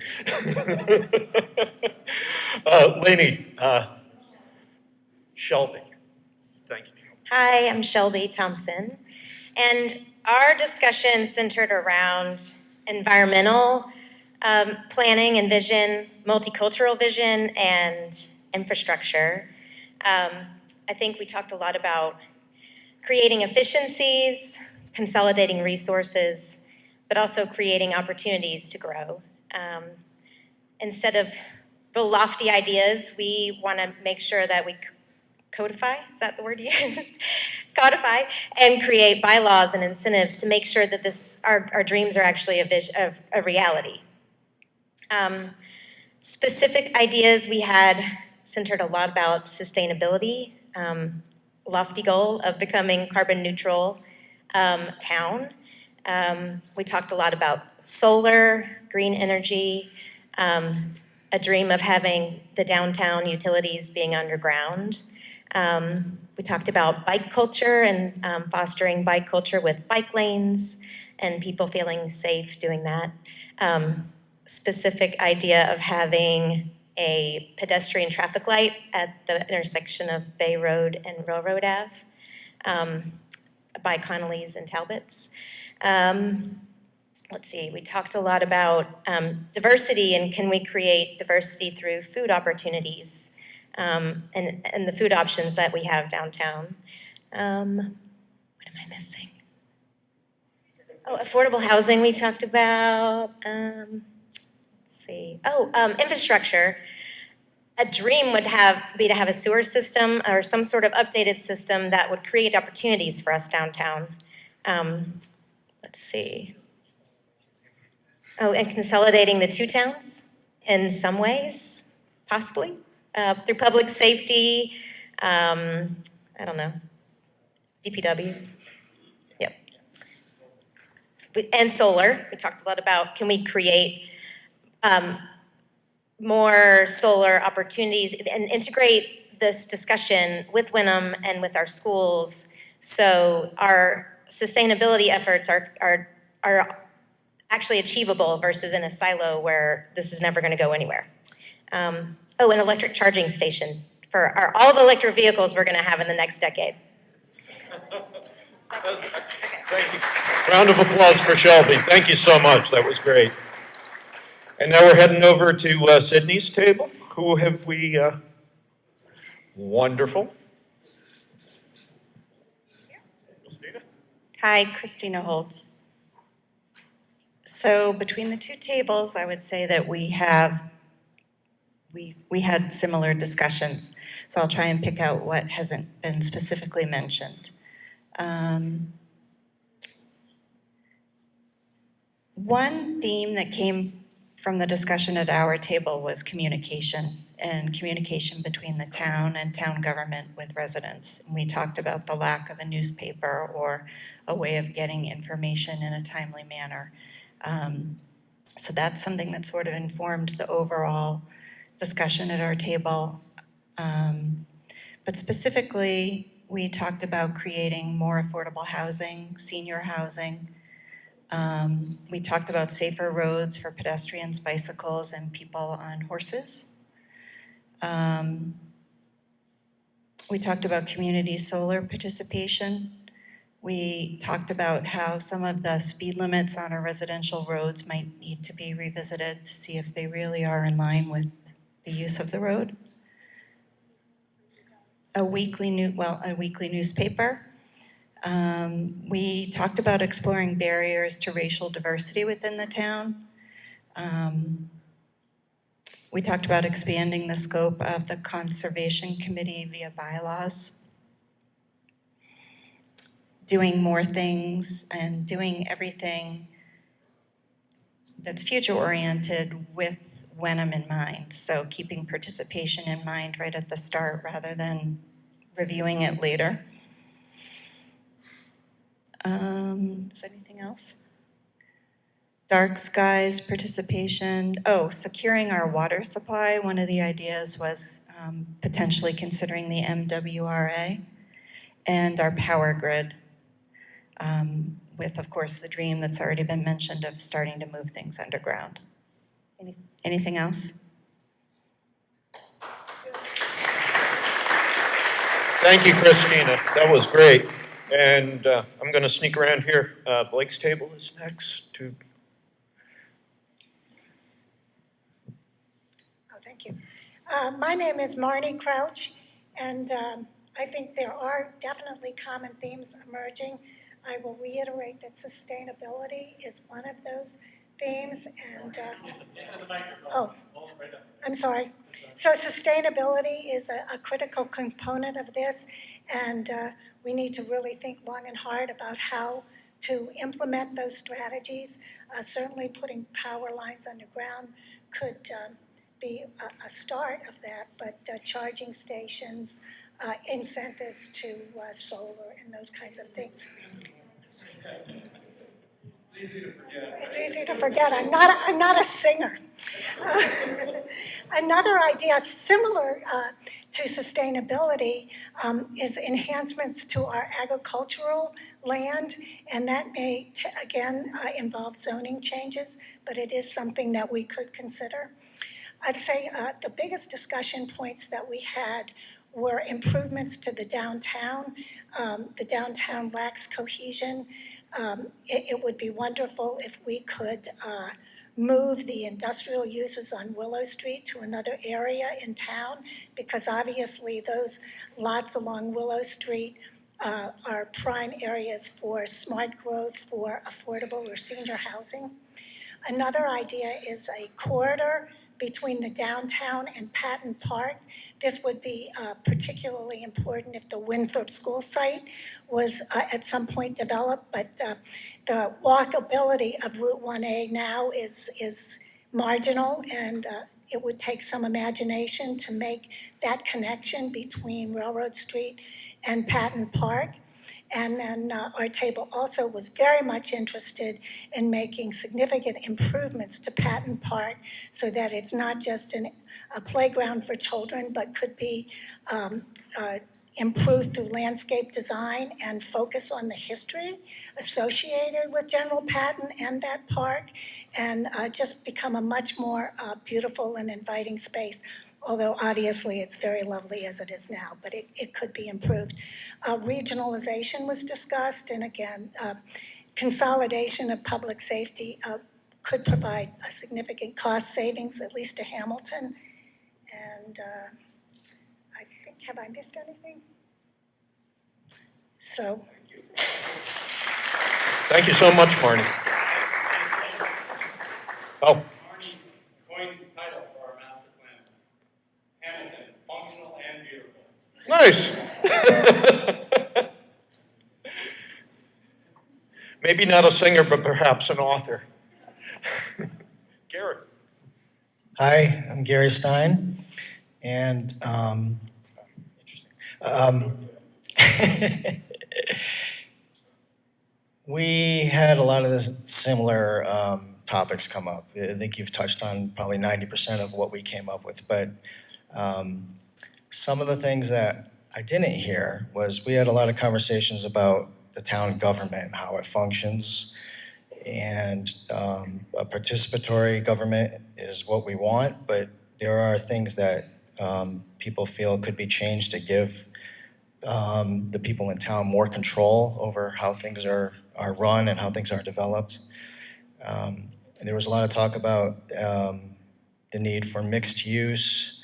Speaker 4: Lainey, Shelby, thank you.
Speaker 12: Hi, I'm Shelby Thompson, and our discussion centered around environmental planning and vision, multicultural vision, and infrastructure. I think we talked a lot about creating efficiencies, consolidating resources, but also creating opportunities to grow. Instead of the lofty ideas, we want to make sure that we codify, is that the word you used? Codify and create bylaws and incentives to make sure that our dreams are actually a reality. Specific ideas we had centered a lot about sustainability, lofty goal of becoming carbon neutral town. We talked a lot about solar, green energy, a dream of having the downtown utilities being underground. We talked about bike culture and fostering bike culture with bike lanes and people feeling safe doing that. Specific idea of having a pedestrian traffic light at the intersection of Bay Road and Railroad Ave by Connolly's and Talbot's. Let's see, we talked a lot about diversity and can we create diversity through food opportunities and the food options that we have downtown. What am I missing? Oh, affordable housing we talked about. Let's see. Oh, infrastructure. A dream would be to have a sewer system or some sort of updated system that would create opportunities for us downtown. Let's see. Oh, and consolidating the two towns in some ways, possibly, through public safety, I don't know, DPW, yep. And solar, we talked a lot about, can we create more solar opportunities and integrate this discussion with Wynnum and with our schools so our sustainability efforts are actually achievable versus in a silo where this is never going to go anywhere. An electric charging station for all the electric vehicles we're going to have in the next decade.
Speaker 4: Thank you. Round of applause for Shelby. Thank you so much. That was great. And now we're heading over to Sydney's table. Who have we? Wonderful.
Speaker 13: Hi, Christina Holtz. So between the two tables, I would say that we had similar discussions. So I'll try and pick out what hasn't been specifically mentioned. One theme that came from the discussion at our table was communication and communication between the town and town government with residents. And we talked about the lack of a newspaper or a way of getting information in a timely manner. So that's something that sort of informed the overall discussion at our table. But specifically, we talked about creating more affordable housing, senior housing. We talked about safer roads for pedestrians, bicycles, and people on horses. We talked about community solar participation. We talked about how some of the speed limits on our residential roads might need to be revisited to see if they really are in line with the use of the road. A weekly newspaper. We talked about exploring barriers to racial diversity within the town. We talked about expanding the scope of the Conservation Committee via bylaws, doing more things and doing everything that's future-oriented with Wynnum in mind. So keeping participation in mind right at the start rather than reviewing it later. Is there anything else? Dark skies, participation. Oh, securing our water supply. One of the ideas was potentially considering the MWRA and our power grid with, of course, the dream that's already been mentioned of starting to move things underground. Anything else?
Speaker 4: Thank you, Christina. That was great. And I'm going to sneak around here. Blake's table is next.
Speaker 14: Thank you. My name is Marnie Crouch, and I think there are definitely common themes emerging. I will reiterate that sustainability is one of those themes, and oh, I'm sorry. So sustainability is a critical component of this, and we need to really think long and hard about how to implement those strategies. Certainly putting power lines underground could be a start of that, but charging stations, incentives to solar and those kinds of things. It's easy to forget. I'm not a singer. Another idea similar to sustainability is enhancements to our agricultural land, and that may again involve zoning changes, but it is something that we could consider. I'd say the biggest discussion points that we had were improvements to the downtown. The downtown lacks cohesion. It would be wonderful if we could move the industrial uses on Willow Street to another area in town, because obviously those lots along Willow Street are prime areas for smart growth, for affordable or senior housing. Another idea is a corridor between the downtown and Patton Park. This would be particularly important if the Winthrop School site was at some point developed, but the walkability of Route 1A now is marginal, and it would take some imagination to make that connection between Railroad Street and Patton Park. And then our table also was very much interested in making significant improvements to Patton Park so that it's not just a playground for children, but could be improved through landscape design and focus on the history associated with General Patton and that park, and just become a much more beautiful and inviting space. Although obviously it's very lovely as it is now, but it could be improved. Regionalization was discussed, and again, consolidation of public safety could provide a significant cost savings, at least to Hamilton. And I think, have I missed anything? So.
Speaker 10: Thank you so much, Marnie. Oh.
Speaker 15: Marnie coined the title for our master plan. Hamilton, functional and beautiful.
Speaker 10: Nice. Maybe not a singer, but perhaps an author. Gary.
Speaker 16: Hi, I'm Gary Stein, and we had a lot of this similar topics come up. I think you've touched on probably 90% of what we came up with, but some of the things that I didn't hear was we had a lot of conversations about the town government and how it functions, and a participatory government is what we want, but there are things that people feel could be changed to give the people in town more control over how things are run and how things are developed. There was a lot of talk about the need for mixed use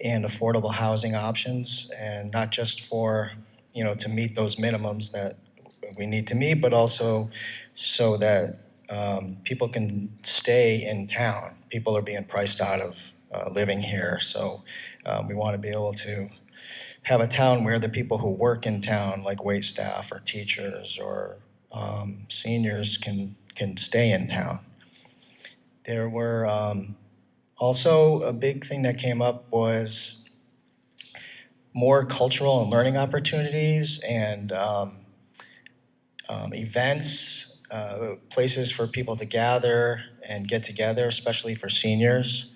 Speaker 16: and affordable housing options, and not just for, to meet those minimums that we need to meet, but also so that people can stay in town. People are being priced out of living here, so we want to be able to have a town where the people who work in town, like wait staff or teachers or seniors, can stay in town. There were also a big thing that came up was more cultural and learning opportunities and events, places for people to gather and get together, especially for seniors,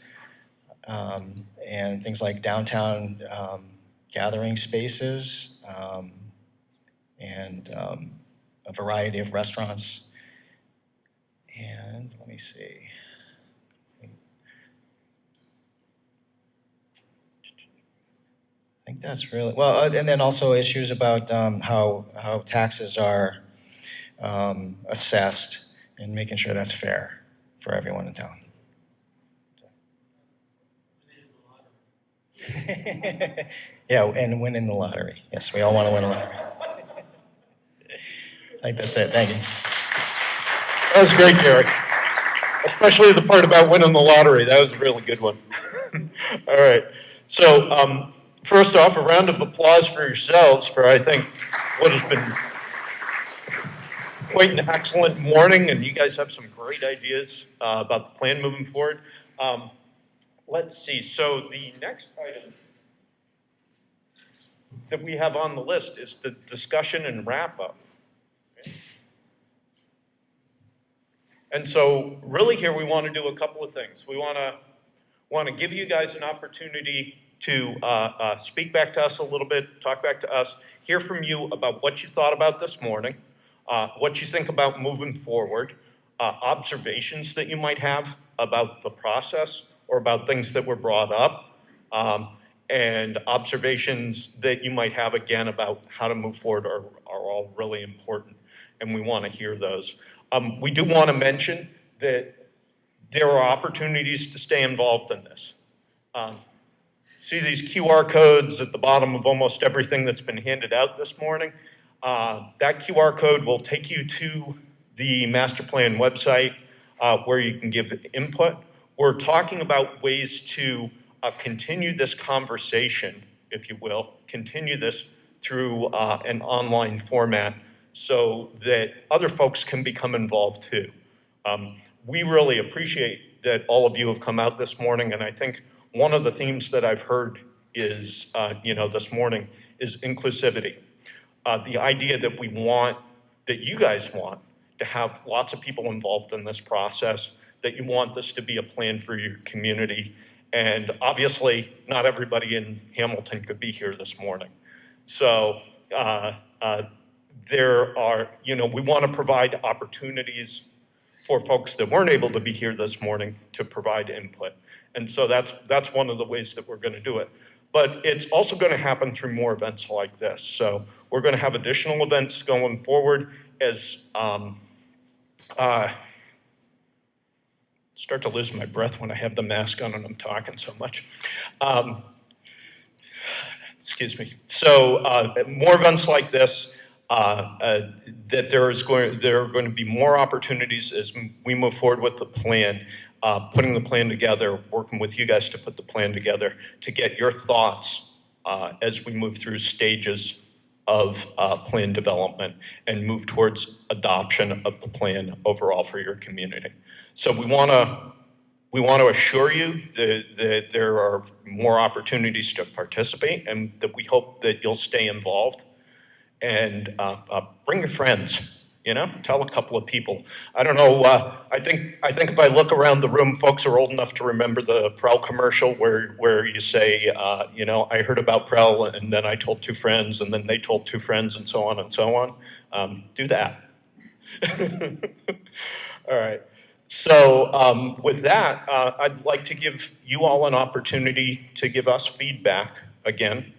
Speaker 16: and things like downtown gathering spaces, and a variety of restaurants. And let me see. I think that's really, well, and then also issues about how taxes are assessed and making sure that's fair for everyone in town. Yeah, and winning the lottery. Yes, we all want to win a lottery. I think that's it. Thank you.
Speaker 4: That was great, Gary. Especially the part about winning the lottery. That was a really good one. All right. So first off, a round of applause for yourselves for, I think, what has been quite an excellent morning, and you guys have some great ideas about the plan moving forward. Let's see. So the next item that we have on the list is the discussion and wrap-up. And so really here we want to do a couple of things. We want to give you guys an opportunity to speak back to us a little bit, talk back to us, hear from you about what you thought about this morning, what you think about moving forward, observations that you might have about the process or about things that were brought up, and observations that you might have again about how to move forward are all really important, and we want to hear those. We do want to mention that there are opportunities to stay involved in this. See these QR codes at the bottom of almost everything that's been handed out this morning? That QR code will take you to the master plan website where you can give input. We're talking about ways to continue this conversation, if you will, continue this through an online format so that other folks can become involved too. We really appreciate that all of you have come out this morning, and I think one of the themes that I've heard is, this morning is inclusivity. The idea that we want, that you guys want to have lots of people involved in this process, that you want this to be a plan for your community. And obviously, not everybody in Hamilton could be here this morning. So there are, we want to provide opportunities for folks that weren't able to be here this morning to provide input. And so that's one of the ways that we're going to do it. But it's also going to happen through more events like this. So we're going to have additional events going forward as start to lose my breath when I have the mask on and I'm talking so much. Excuse me. So more events like this, that there are going to be more opportunities as we move forward with the plan, putting the plan together, working with you guys to put the plan together, to get your thoughts as we move through stages of plan development and move towards adoption of the plan overall for your community. So we want to assure you that there are more opportunities to participate and that we hope that you'll stay involved. And bring your friends, tell a couple of people. I don't know, I think if I look around the room, folks are old enough to remember the Prel commercial where you say, I heard about Prel and then I told two friends and then they told two friends and so on and so on. Do that. All right. So with that, I'd like to give you all an opportunity to give us feedback again.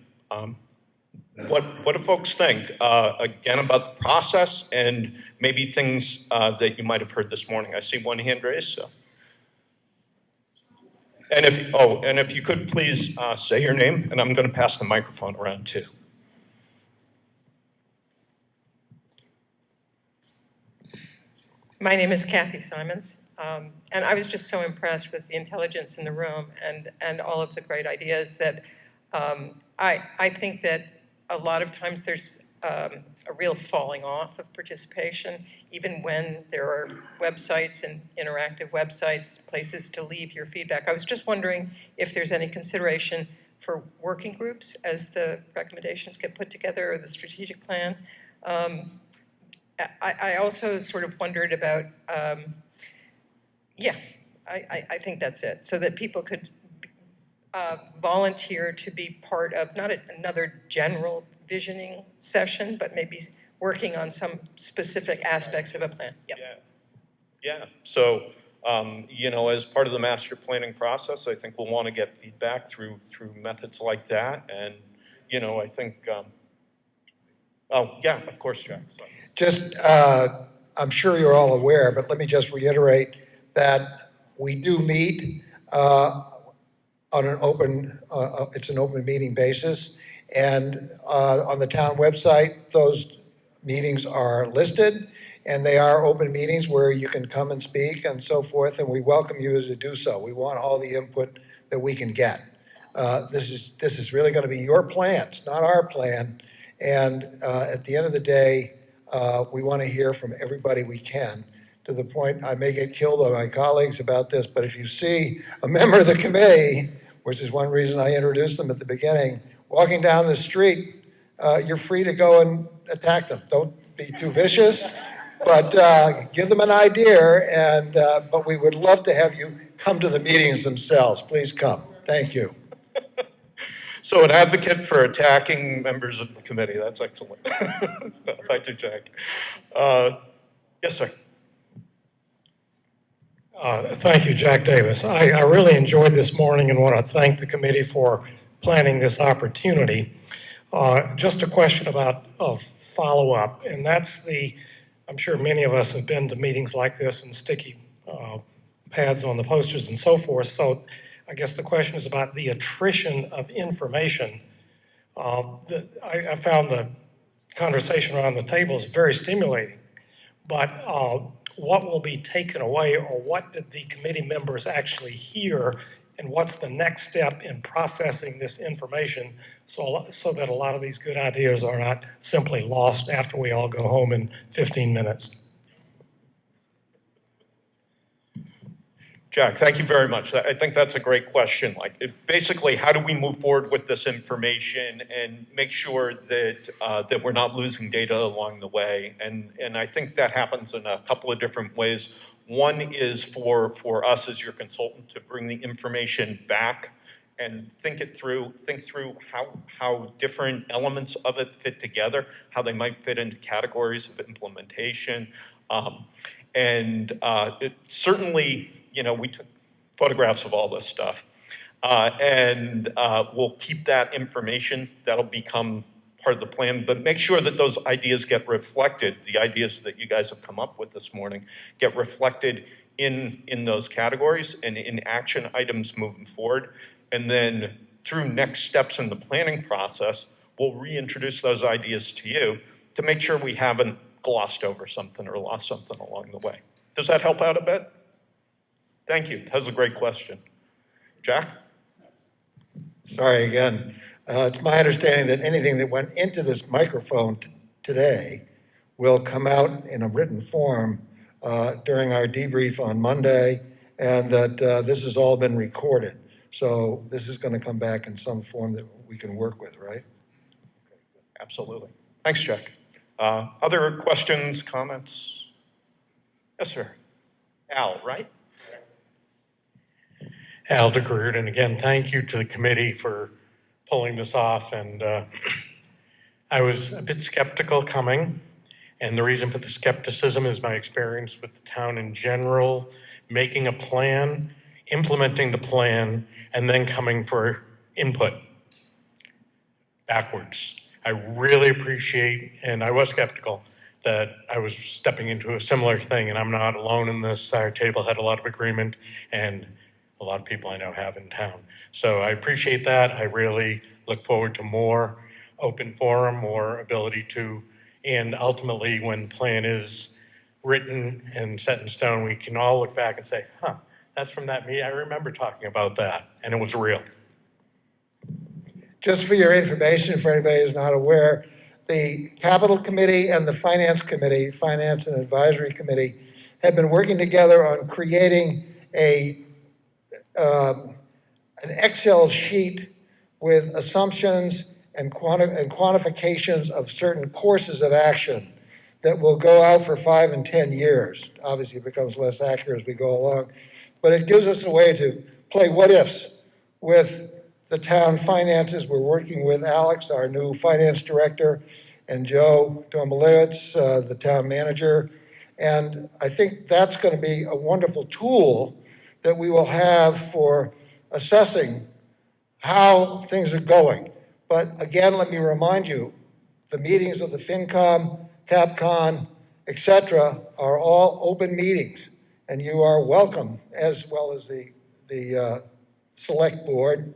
Speaker 4: What do folks think, again, about the process and maybe things that you might have heard this morning? I see one hand raised, so. And if you could please say your name, and I'm going to pass the microphone around too.
Speaker 17: My name is Kathy Simons, and I was just so impressed with the intelligence in the room and all of the great ideas that I think that a lot of times there's a real falling off of participation, even when there are websites and interactive websites, places to leave your feedback. I was just wondering if there's any consideration for working groups as the recommendations get put together or the strategic plan. I also sort of wondered about, I think that's it, so that people could volunteer to be part of not another general visioning session, but maybe working on some specific aspects of a plan. Yep.
Speaker 4: Yeah. So, as part of the master planning process, I think we'll want to get feedback through methods like that. And, I think, of course, Jack. Sorry.
Speaker 2: Just, I'm sure you're all aware, but let me just reiterate that we do meet on an open, it's an open meeting basis. And on the town website, those meetings are listed, and they are open meetings where you can come and speak and so forth, and we welcome you to do so. We want all the input that we can get. This is really going to be your plan. It's not our plan. And at the end of the day, we want to hear from everybody we can, to the point I may get killed by my colleagues about this, but if you see a member of the committee, which is one reason I introduced them at the beginning, walking down the street, you're free to go and attack them. Don't be too vicious, but give them an idea, and but we would love to have you come to the meetings themselves. Please come. Thank you.
Speaker 4: So an advocate for attacking members of the committee, that's excellent. Thank you, Jack. Yes, sir.
Speaker 18: Thank you, Jack Davis. I really enjoyed this morning and want to thank the committee for planning this opportunity. Just a question about follow-up, and that's I'm sure many of us have been to meetings like this and sticky pads on the posters and so forth. So I guess the question is about the attrition of information. I found the conversation around the table is very stimulating, but what will be taken away, or what did the committee members actually hear, and what's the next step in processing this information so that a lot of these good ideas are not simply lost after we all go home in 15 minutes?
Speaker 4: Jack, thank you very much. I think that's a great question. Basically, how do we move forward with this information and make sure that that we're not losing data along the way? And I think that happens in a couple of different ways. One is for us as your consultant to bring the information back and think through how different elements of it fit together, how they might fit into categories of implementation. It certainly, we took photographs of all this stuff. We'll keep that information. That'll become part of the plan, but make sure that those ideas get reflected, the ideas that you guys have come up with this morning, get reflected in those categories and in action items moving forward. And then through next steps in the planning process, we'll reintroduce those ideas to you to make sure we haven't glossed over something or lost something along the way. Does that help out a bit? Thank you. That was a great question. Jack?
Speaker 2: Sorry again. It's my understanding that anything that went into this microphone today will come out in a written form during our debrief on Monday, and that this has all been recorded. So this is going to come back in some form that we can work with, right?
Speaker 4: Absolutely. Thanks, Jack. Other questions, comments? Yes, sir. Al, right?
Speaker 18: Al DeGroot, and again, thank you to the committee for pulling this off. And I was a bit skeptical coming, and the reason for the skepticism is my experience with the town in general, making a plan, implementing the plan, and then coming for input backwards. I really appreciate, and I was skeptical, that I was stepping into a similar thing, and I'm not alone in this. Our table had a lot of agreement, and a lot of people I know have in town. So I appreciate that. I really look forward to more open forum, more ability to, and ultimately when the plan is written and set in stone, we can all look back and say, that's from that meeting. I remember talking about that, and it was real.
Speaker 2: Just for your information, for anybody who's not aware, the Capital Committee and the Finance Committee, Finance and Advisory Committee, have been working together on creating an Excel sheet with assumptions and quantifications of certain courses of action that will go out for 5 and 10 years. Obviously, it becomes less accurate as we go along, but it gives us a way to play what ifs with the town finances. We're working with Alex, our new finance director, and Joe Domalewicz, the town manager. And I think that's going to be a wonderful tool that we will have for assessing how things are going. But again, let me remind you, the meetings of the FinCom, CapCon, et cetera, are all open meetings, and you are welcome, as well as the select board.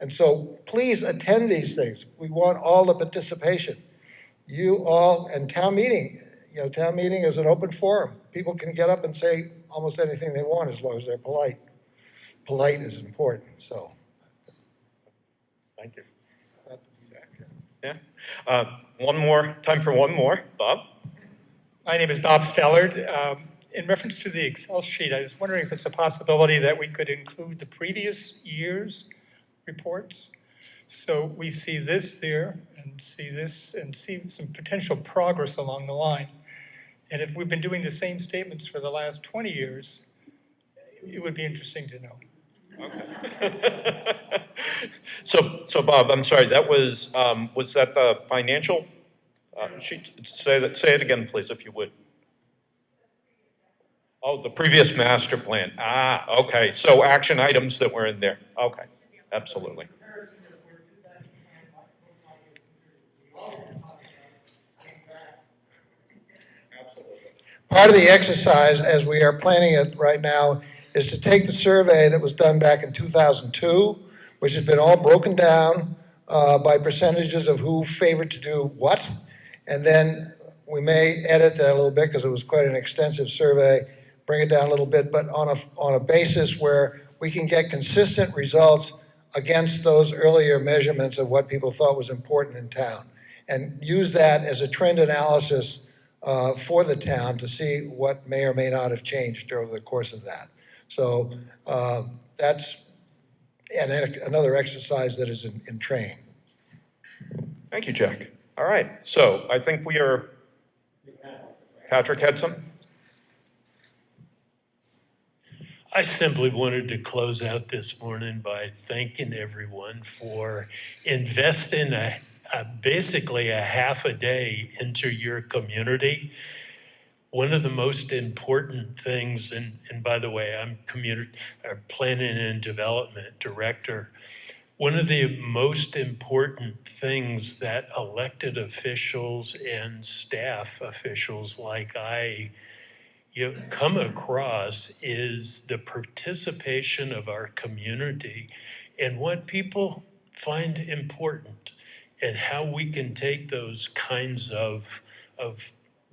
Speaker 2: And so please attend these things. We want all the participation. You all, and town meeting, town meeting is an open forum. People can get up and say almost anything they want as long as they're polite. Polite is important, so.
Speaker 4: Thank you. Yeah. One more, time for one more. Bob?
Speaker 19: My name is Bob Stellard. In reference to the Excel sheet, I was wondering if it's a possibility that we could include the previous year's reports. So we see this there and see this and see some potential progress along the line. And if we've been doing the same statements for the last 20 years, it would be interesting to know.
Speaker 4: Okay. So Bob, I'm sorry, that was that the financial sheet? Say it again, please, if you would. Oh, the previous master plan. Ah, okay. So action items that were in there. Okay, absolutely.
Speaker 2: Part of the exercise, as we are planning it right now, is to take the survey that was done back in 2002, which has been all broken down by percentages of who favored to do what, and then we may edit that a little bit because it was quite an extensive survey, bring it down a little bit, but on a basis where we can get consistent results against those earlier measurements of what people thought was important in town, and use that as a trend analysis for the town to see what may or may not have changed over the course of that. So that's another exercise that is in train.
Speaker 4: Thank you, Jack. All right, so I think we are, Patrick had some?
Speaker 20: I simply wanted to close out this morning by thanking everyone for investing basically a half a day into your community. One of the most important things, and by the way, I'm planning and development director. One of the most important things that elected officials and staff officials like you come across is the participation of our community and what people find important and how we can take those kinds of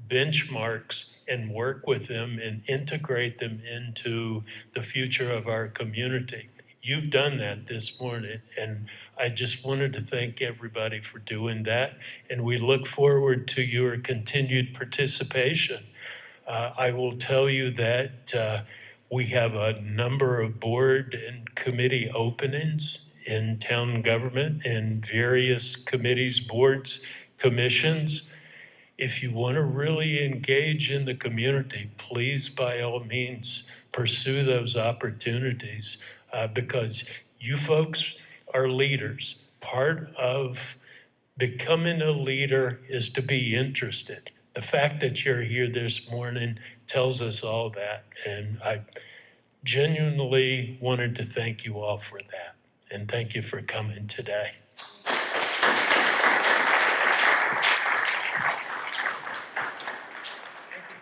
Speaker 20: benchmarks and work with them and integrate them into the future of our community. You've done that this morning, and I just wanted to thank everybody for doing that, and we look forward to your continued participation. I will tell you that we have a number of board and committee openings in town government and various committees, boards, commissions. If you want to really engage in the community, please, by all means, pursue those opportunities because you folks are leaders. Part of becoming a leader is to be interested. The fact that you're here this morning tells us all that, and I genuinely wanted to thank you all for that, and thank you for coming today.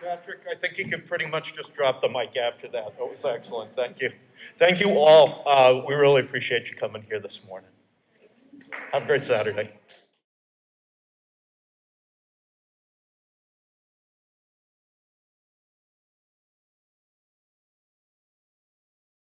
Speaker 4: Patrick, I think you can pretty much just drop the mic after that. That was excellent. Thank you. Thank you all. We really appreciate you coming here this morning. Have a great Saturday.